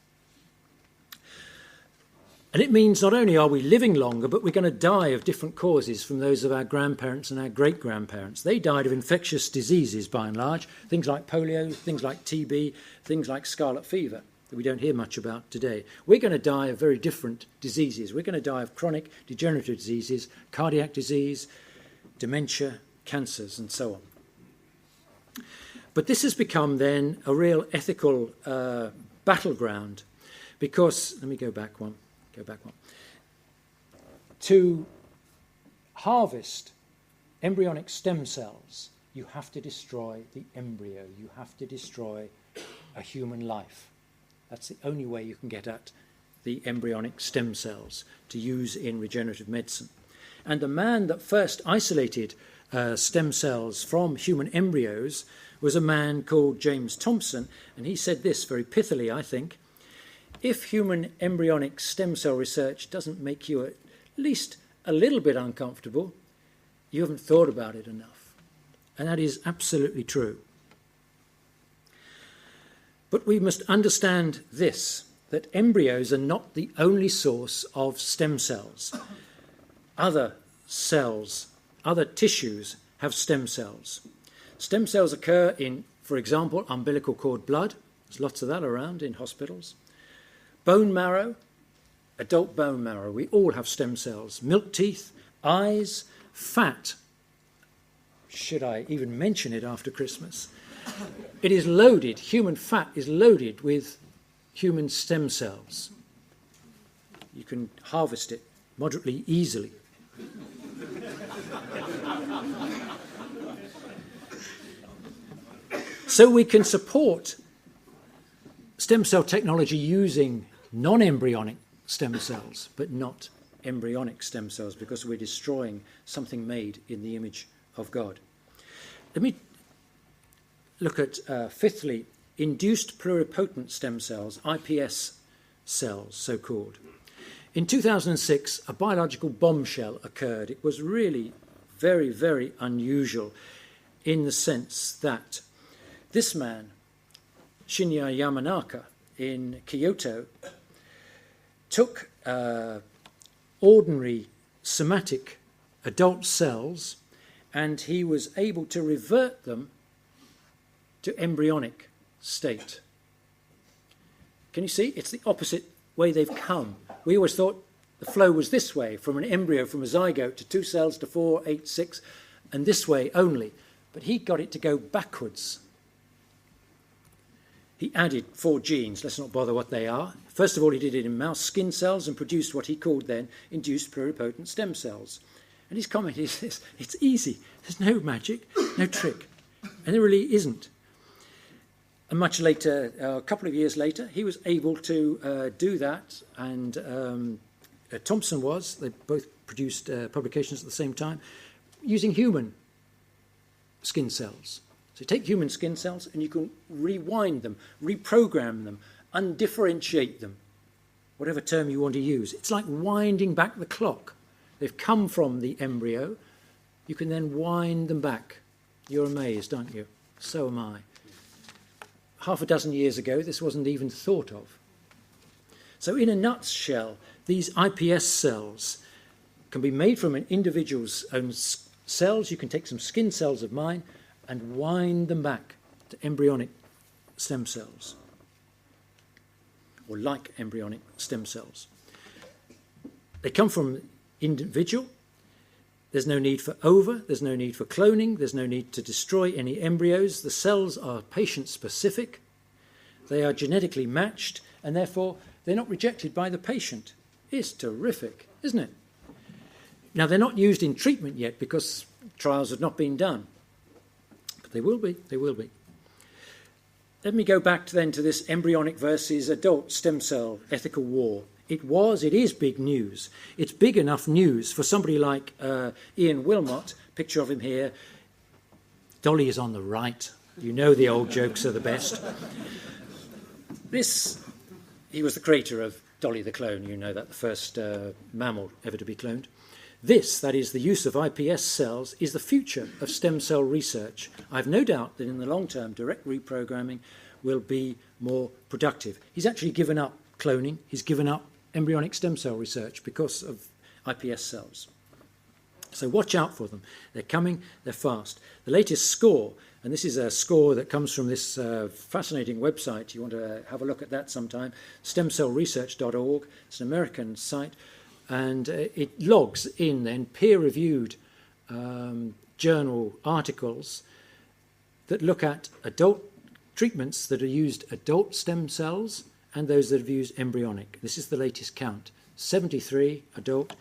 A: And it means not only are we living longer, but we're going to die of different causes from those of our grandparents and our great-grandparents. They died of infectious diseases, by and large, things like polio, things like TB, things like scarlet fever, that we don't hear much about today. We're going to die of very different diseases. We're going to die of chronic degenerative diseases, cardiac disease, dementia, cancers, and so on. But this has become then a real ethical battleground because, let me go back one. To harvest embryonic stem cells, you have to destroy the embryo. You have to destroy a human life. That's the only way you can get at the embryonic stem cells to use in regenerative medicine. And the man that first isolated stem cells from human embryos was a man called James Thompson, and he said this very pithily, I think: if human embryonic stem cell research doesn't make you at least a little bit uncomfortable, you haven't thought about it enough. And that is absolutely true. But we must understand this, that embryos are not the only source of stem cells. Other cells, other tissues have stem cells. Stem cells occur in, for example, umbilical cord blood. There's lots of that around in hospitals. Bone marrow, adult bone marrow, we all have stem cells. Milk teeth, eyes, fat. Should I even mention it after Christmas? It is loaded, human fat is loaded with human stem cells. You can harvest it moderately easily. So we can support stem cell technology using non-embryonic stem cells, but not embryonic stem cells, because we're destroying something made in the image of God. Let me look at, fifthly, induced pluripotent stem cells, IPS cells, so-called. In 2006, a biological bombshell occurred. It was really very, very unusual in the sense that this man, Shinya Yamanaka, in Kyoto, took ordinary somatic adult cells and he was able to revert them to embryonic state. Can you see? It's the opposite way they've come. We always thought the flow was this way, from an embryo, from a zygote to 2 cells to 4, 8, 6, and this way only. But he got it to go backwards. He added 4 genes. Let's not bother what they are. First of all, he did it in mouse skin cells and produced what he called then induced pluripotent stem cells. And his comment is this: it's easy. There's no magic, no trick. And there really isn't. And much later, a couple of years later, he was able to do that, and Thompson was. They both produced publications at the same time, using human skin cells. So you take human skin cells and you can rewind them, reprogram them, undifferentiate them, whatever term you want to use. It's like winding back the clock. They've come from the embryo. You can then wind them back. You're amazed, aren't you? So am I. Half a dozen years ago, this wasn't even thought of. So in a nutshell, these IPS cells can be made from an individual's own cells. You can take some skin cells of mine and wind them back to embryonic stem cells, or like embryonic stem cells. They come from individual. There's no need for ova, there's no need for cloning, there's no need to destroy any embryos. The cells are patient-specific, they are genetically matched, and therefore they're not rejected by the patient. It's terrific, isn't it? Now, they're not used in treatment yet because trials have not been done. But they will be, they will be. Let me go back then to this embryonic versus adult stem cell ethical war. It is big news. It's big enough news for somebody like Ian Wilmot, picture of him here. Dolly is on the right. You know the old jokes are the best. He was the creator of Dolly the clone, you know that, the first mammal ever to be cloned. That is the use of IPS cells, is the future of stem cell research. I've no doubt that in the long term, direct reprogramming will be more productive. He's actually given up cloning. He's given up embryonic stem cell research because of IPS cells. So watch out for them. They're coming, they're fast. The latest score, and this is a score that comes from this fascinating website. You want to have a look at that sometime, stemcellresearch.org. It's an American site, and it logs in then peer-reviewed journal articles that look at adult treatments that are used adult stem cells and those that have used embryonic. This is the latest count. 73 adult,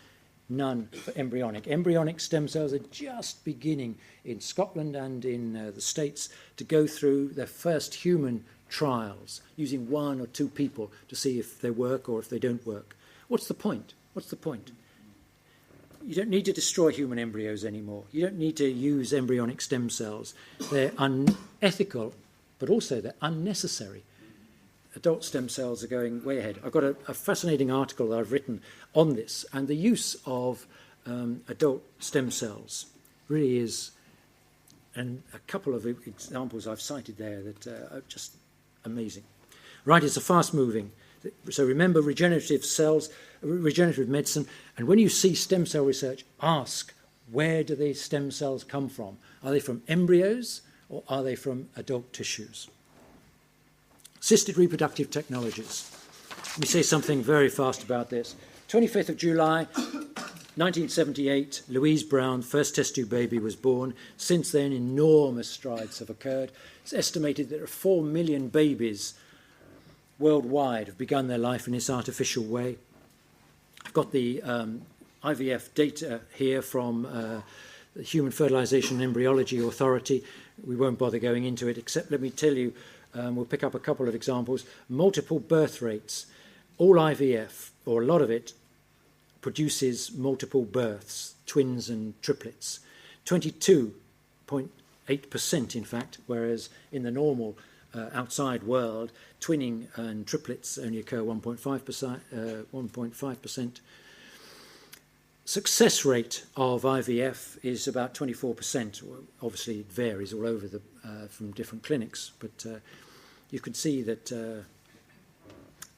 A: none for embryonic. Embryonic stem cells are just beginning in Scotland and in the States to go through their first human trials, using 1 or 2 people to see if they work or if they don't work. What's the point? What's the point? You don't need to destroy human embryos anymore. You don't need to use embryonic stem cells. They're unethical, but also they're unnecessary. Adult stem cells are going way ahead. I've got a fascinating article that I've written on this, and the use of adult stem cells really is, and a couple of examples I've cited there that are just amazing. Right, it's a fast-moving. So remember regenerative cells, regenerative medicine, and when you see stem cell research, ask, where do these stem cells come from? Are they from embryos or are they from adult tissues? Assisted reproductive technologies. Let me say something very fast about this. 25th of July, 1978, Louise Brown, first test tube baby, was born. Since then, enormous strides have occurred. It's estimated that there are 4 million babies worldwide have begun their life in this artificial way. I've got the IVF data here from the Human Fertilization and Embryology Authority. We won't bother going into it, except let me tell you, we'll pick up a couple of examples. Multiple birth rates. All IVF, or a lot of it, produces multiple births, twins and triplets. 22 8%, in fact, whereas in the normal outside world, twinning and triplets only occur 1.5%. Success rate of IVF is about 24%. Obviously, it varies all over from different clinics, but you can see that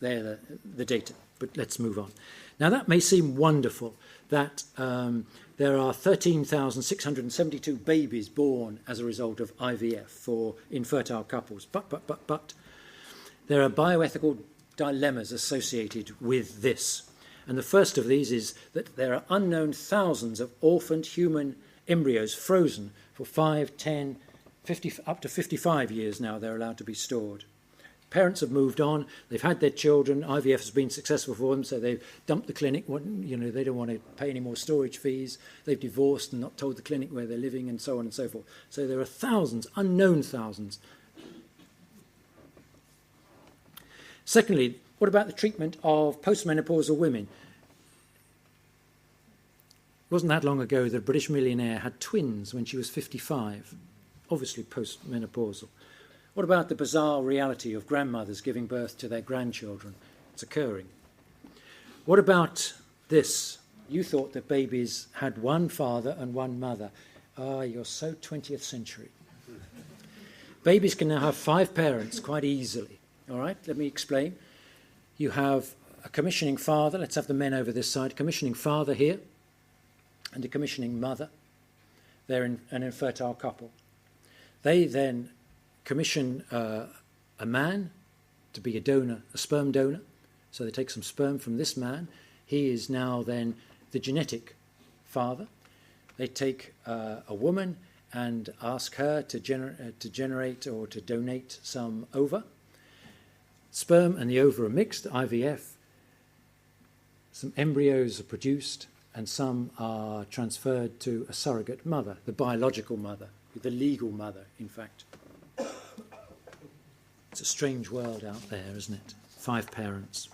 A: they're the data. But let's move on. Now, that may seem wonderful that there are 13,672 babies born as a result of IVF for infertile couples. But there are bioethical dilemmas associated with this. And the first of these is that there are unknown thousands of orphaned human embryos frozen for 5, 10, 50, up to 55 years now they're allowed to be stored. Parents have moved on, they've had their children, IVF has been successful for them, so they've dumped the clinic, they don't want to pay any more storage fees, they've divorced and not told the clinic where they're living, and so on and so forth. So there are thousands, unknown thousands. Secondly, what about the treatment of postmenopausal women? It wasn't that long ago that a British millionaire had twins when she was 55, obviously postmenopausal. What about the bizarre reality of grandmothers giving birth to their grandchildren? It's occurring. What about this? You thought that babies had one father and one mother. Ah, you're so 20th century. Babies can now have 5 parents quite easily. All right, let me explain. You have a commissioning father. Let's have the men over this side. Commissioning father here and a commissioning mother. They're an infertile couple. They then commission a man to be a donor, a sperm donor. So they take some sperm from this man. He is now then the genetic father. They take a woman and ask her to generate or to donate some ova. Sperm and the ova are mixed, IVF. Some embryos are produced and some are transferred to a surrogate mother, the biological mother, the legal mother, in fact. It's a strange world out there, isn't it? 5 parents.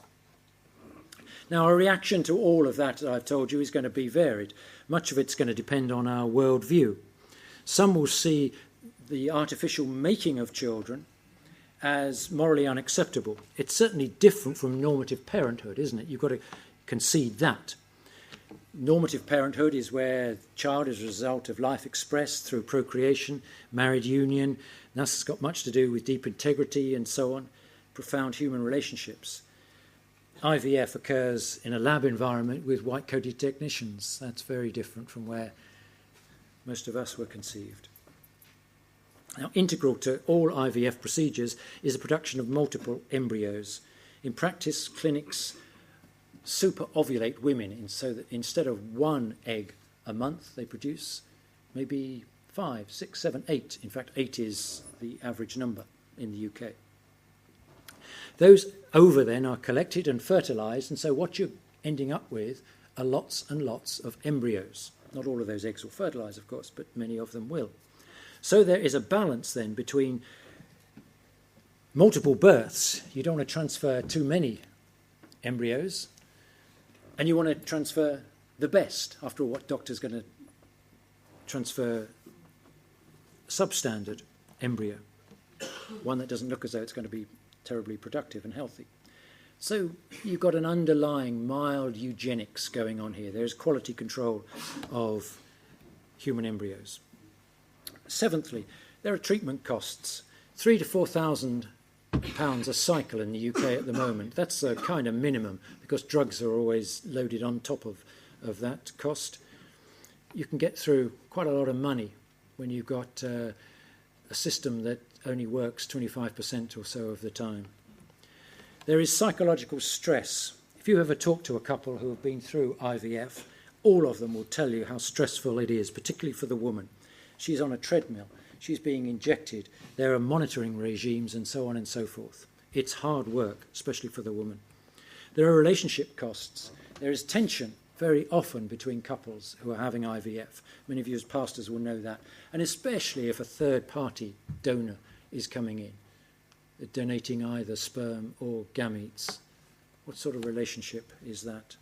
A: Now, our reaction to all of that I've told you is going to be varied. Much of it's going to depend on our worldview. Some will see the artificial making of children as morally unacceptable. It's certainly different from normative parenthood, isn't it? You've got to concede that. Normative parenthood is where the child is a result of life expressed through procreation, married union. That's got much to do with deep integrity and so on, profound human relationships. IVF occurs in a lab environment with white-coated technicians. That's very different from where most of us were conceived. Now, integral to all IVF procedures is the production of multiple embryos. In practice, clinics super-ovulate women, so that instead of 1 egg a month they produce, maybe 5, 6, 7, 8. In fact, 8 is the average number in the UK. Those ova then are collected and fertilised, and so what you're ending up with are lots and lots of embryos. Not all of those eggs will fertilise, of course, but many of them will. So there is a balance then between multiple births. You don't want to transfer too many embryos, and you want to transfer the best. After all, what doctor's going to transfer a substandard embryo? One that doesn't look as though it's going to be terribly productive and healthy. So you've got an underlying mild eugenics going on here. There's quality control of human embryos. Seventhly, there are treatment costs. £3,000 to £4,000 a cycle in the UK at the moment. That's a kind of minimum because drugs are always loaded on top of that cost. You can get through quite a lot of money when you've got a system that only works 25% or so of the time. There is psychological stress. If you ever talk to a couple who have been through IVF, all of them will tell you how stressful it is, particularly for the woman. She's on a treadmill. She's being injected. There are monitoring regimes and so on and so forth. It's hard work, especially for the woman. There are relationship costs. There is tension very often between couples who are having IVF. Many of you as pastors will know that. And especially if a third-party donor is coming in, donating either sperm or gametes. What sort of relationship is that?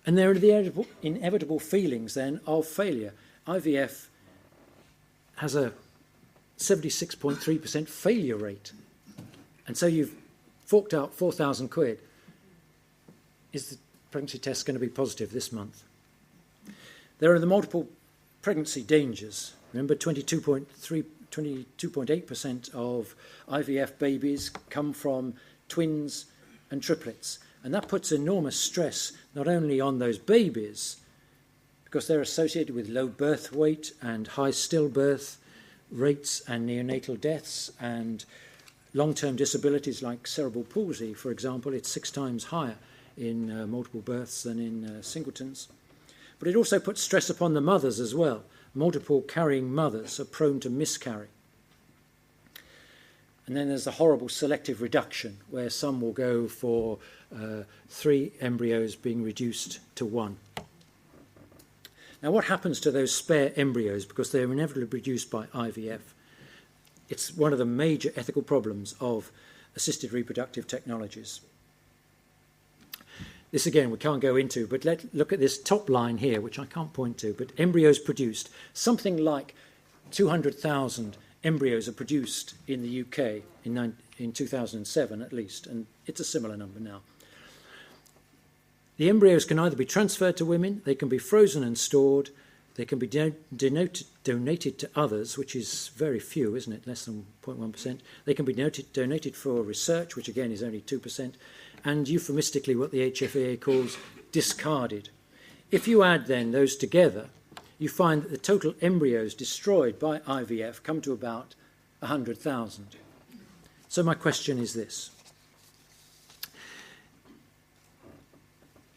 A: And there are the inevitable feelings then of failure. IVF has a 76.3% failure rate. And so you've forked out 4,000 quid. Is the pregnancy test going to be positive this month? There are the multiple pregnancy dangers. Remember, 22.8% of IVF babies come from twins and triplets. And that puts enormous stress not only on those babies, because they're associated with low birth weight and high stillbirth rates and neonatal deaths and long-term disabilities like cerebral palsy, for example. It's 6 times higher in multiple births than in singletons. But it also puts stress upon the mothers as well. Multiple carrying mothers are prone to miscarry. And then there's the horrible selective reduction, where some will go for 3 embryos being reduced to 1. Now, what happens to those spare embryos, because they're inevitably produced by IVF? It's one of the major ethical problems of assisted reproductive technologies. This, again, we can't go into, but let's look at this top line here, which I can't point to, but embryos produced. Something like 200,000 embryos are produced in the UK in 2007 at least, and it's a similar number now. The embryos can either be transferred to women, they can be frozen and stored, they can be donated to others, which is very few, isn't it? Less than 0.1%. They can be donated for research, which again is only 2%, and euphemistically what the HFEA calls discarded. If you add then those together, you find that the total embryos destroyed by IVF come to about 100,000. So my question is this.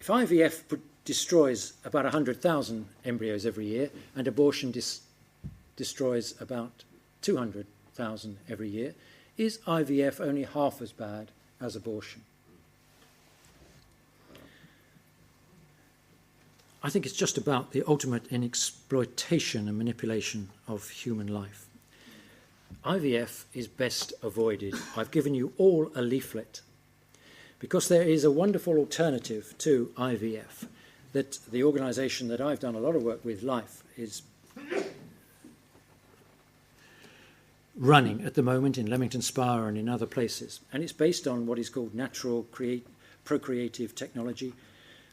A: If IVF destroys about 100,000 embryos every year and abortion destroys about 200,000 every year, is IVF only half as bad as abortion? I think it's just about the ultimate in exploitation and manipulation of human life. IVF is best avoided. I've given you all a leaflet because there is a wonderful alternative to IVF that the organisation that I've done a lot of work with, Life, is running at the moment in Leamington Spa and in other places. And it's based on what is called natural procreative technology.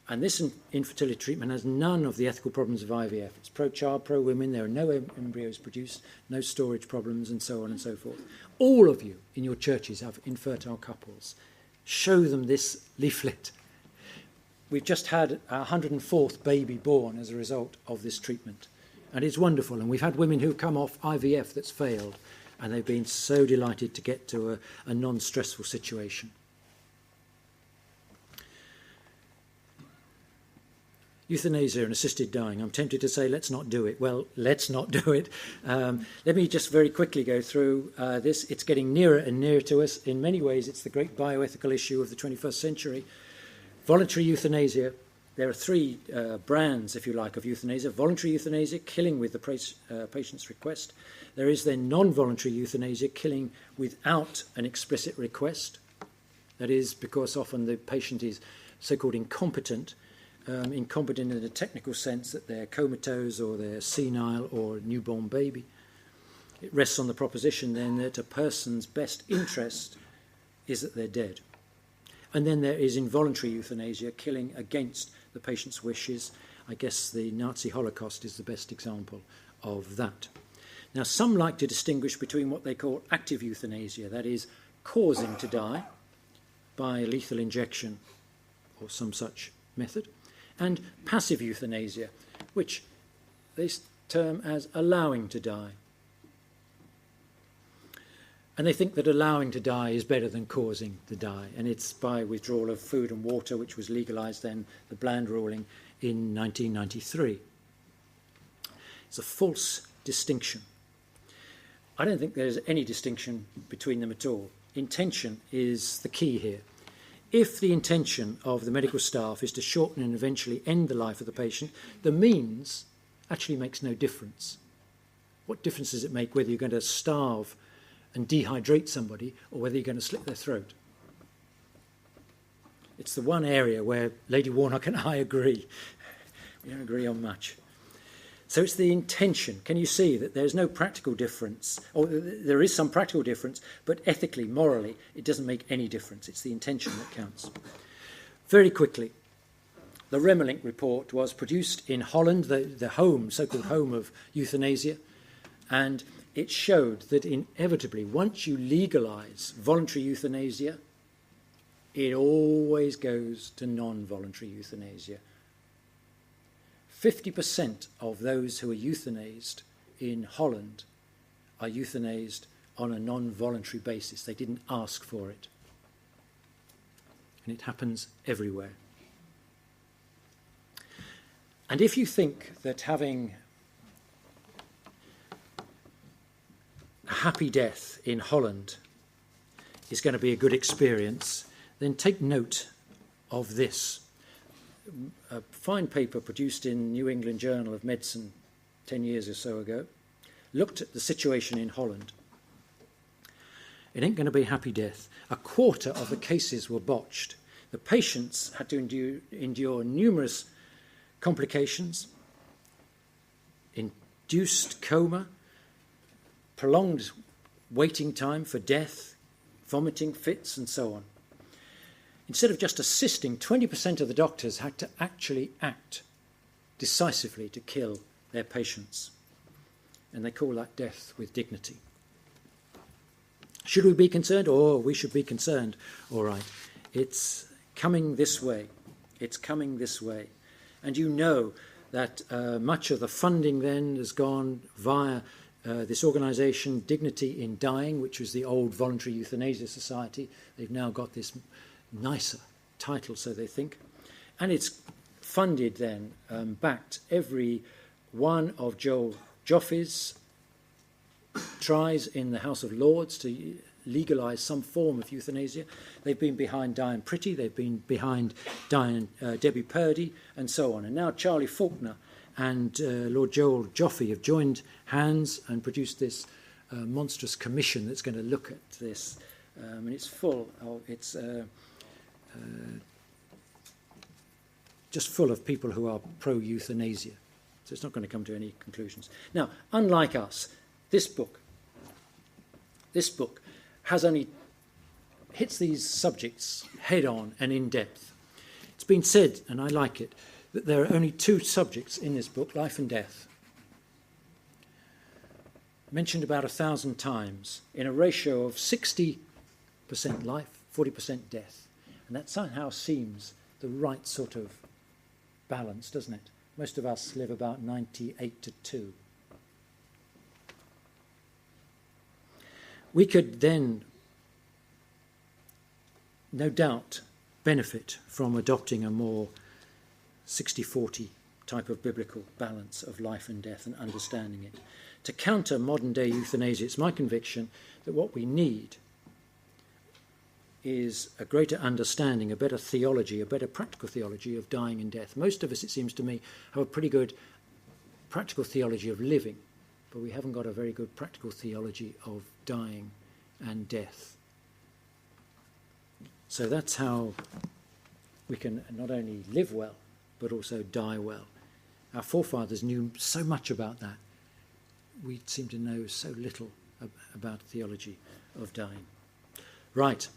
A: And this infertility treatment has none of the ethical problems of IVF. It's pro-child, pro-women. There are no embryos produced, no storage problems, and so on and so forth. All of you in your churches have infertile couples. Show them this leaflet. We've just had our 104th baby born as a result of this treatment. And it's wonderful. And we've had women who've come off IVF that's failed, and they've been so delighted to get to a non-stressful situation. Euthanasia and assisted dying. I'm tempted to say, let's not do it. Well, let's not do it. Let me just very quickly go through this. It's getting nearer and nearer to us. In many ways, it's the great bioethical issue of the 21st century. Voluntary euthanasia. There are 3 brands, if you like, of euthanasia. Voluntary euthanasia, killing with the patient's request. There is then non-voluntary euthanasia, killing without an explicit request. That is because often the patient is so-called incompetent. Incompetent in a technical sense that they're comatose or they're senile or a newborn baby. It rests on the proposition then that a person's best interest is that they're dead. And then there is involuntary euthanasia, killing against the patient's wishes. I guess the Nazi Holocaust is the best example of that. Now, some like to distinguish between what they call active euthanasia, that is, causing to die by lethal injection or some such method, and passive euthanasia, which they term as allowing to die. And they think that allowing to die is better than causing to die, and it's by withdrawal of food and water, which was legalised then, the Bland ruling, in 1993. It's a false distinction. I don't think there's any distinction between them at all. Intention is the key here. If the intention of the medical staff is to shorten and eventually end the life of the patient, the means actually makes no difference. What difference does it make whether you're going to starve and dehydrate somebody or whether you're going to slit their throat? It's the one area where Lady Warnock and I agree. We don't agree on much. So it's the intention. Can you see that there's no practical difference, or there is some practical difference, but ethically, morally, it doesn't make any difference. It's the intention that counts. Very quickly, the Remmelink report was produced in Holland, the home, so-called home of euthanasia, and it showed that inevitably, once you legalise voluntary euthanasia, it always goes to non-voluntary euthanasia. 50% of those who are euthanased in Holland are euthanased on a non-voluntary basis. They didn't ask for it. And it happens everywhere. And if you think that having a happy death in Holland is going to be a good experience, then take note of this. A fine paper produced in New England Journal of Medicine 10 years or so ago looked at the situation in Holland. It ain't going to be a happy death. A quarter of the cases were botched. The patients had to endure numerous complications, induced coma, prolonged waiting time for death, vomiting fits, and so on. Instead of just assisting, 20% of the doctors had to actually act decisively to kill their patients. And they call that death with dignity. Should we be concerned? Oh, we should be concerned. All right. It's coming this way. It's coming this way. And you know that much of the funding then has gone via this organisation, Dignity in Dying, which was the old Voluntary Euthanasia Society. They've now got this nicer title, so they think. And it's funded then, backed every one of Joel Joffe's tries in the House of Lords to legalise some form of euthanasia. They've been behind Diane Pretty, they've been behind Debbie Purdy, and so on. And now Charlie Faulkner and Lord Joel Joffe have joined hands and produced this monstrous commission that's going to look at this. And it's full of, it's just full of people who are pro-euthanasia. So it's not going to come to any conclusions. Now, unlike us, this book has only hits these subjects head on and in depth. It's been said, and I like it, that there are only two subjects in this book, life and death. Mentioned about 1,000 times in a ratio of 60% life, 40% death. And that somehow seems the right sort of balance, doesn't it? Most of us live about 98 to 2. We could then, no doubt, benefit from adopting a more 60-40 type of biblical balance of life and death and understanding it. To counter modern-day euthanasia, it's my conviction that what we need is a greater understanding, a better theology, a better practical theology of dying and death. Most of us, it seems to me, have a pretty good practical theology of living, but we haven't got a very good practical theology of dying and death. So that's how we can not only live well, but also die well. Our forefathers knew so much about that. We seem to know so little about theology of dying. Right.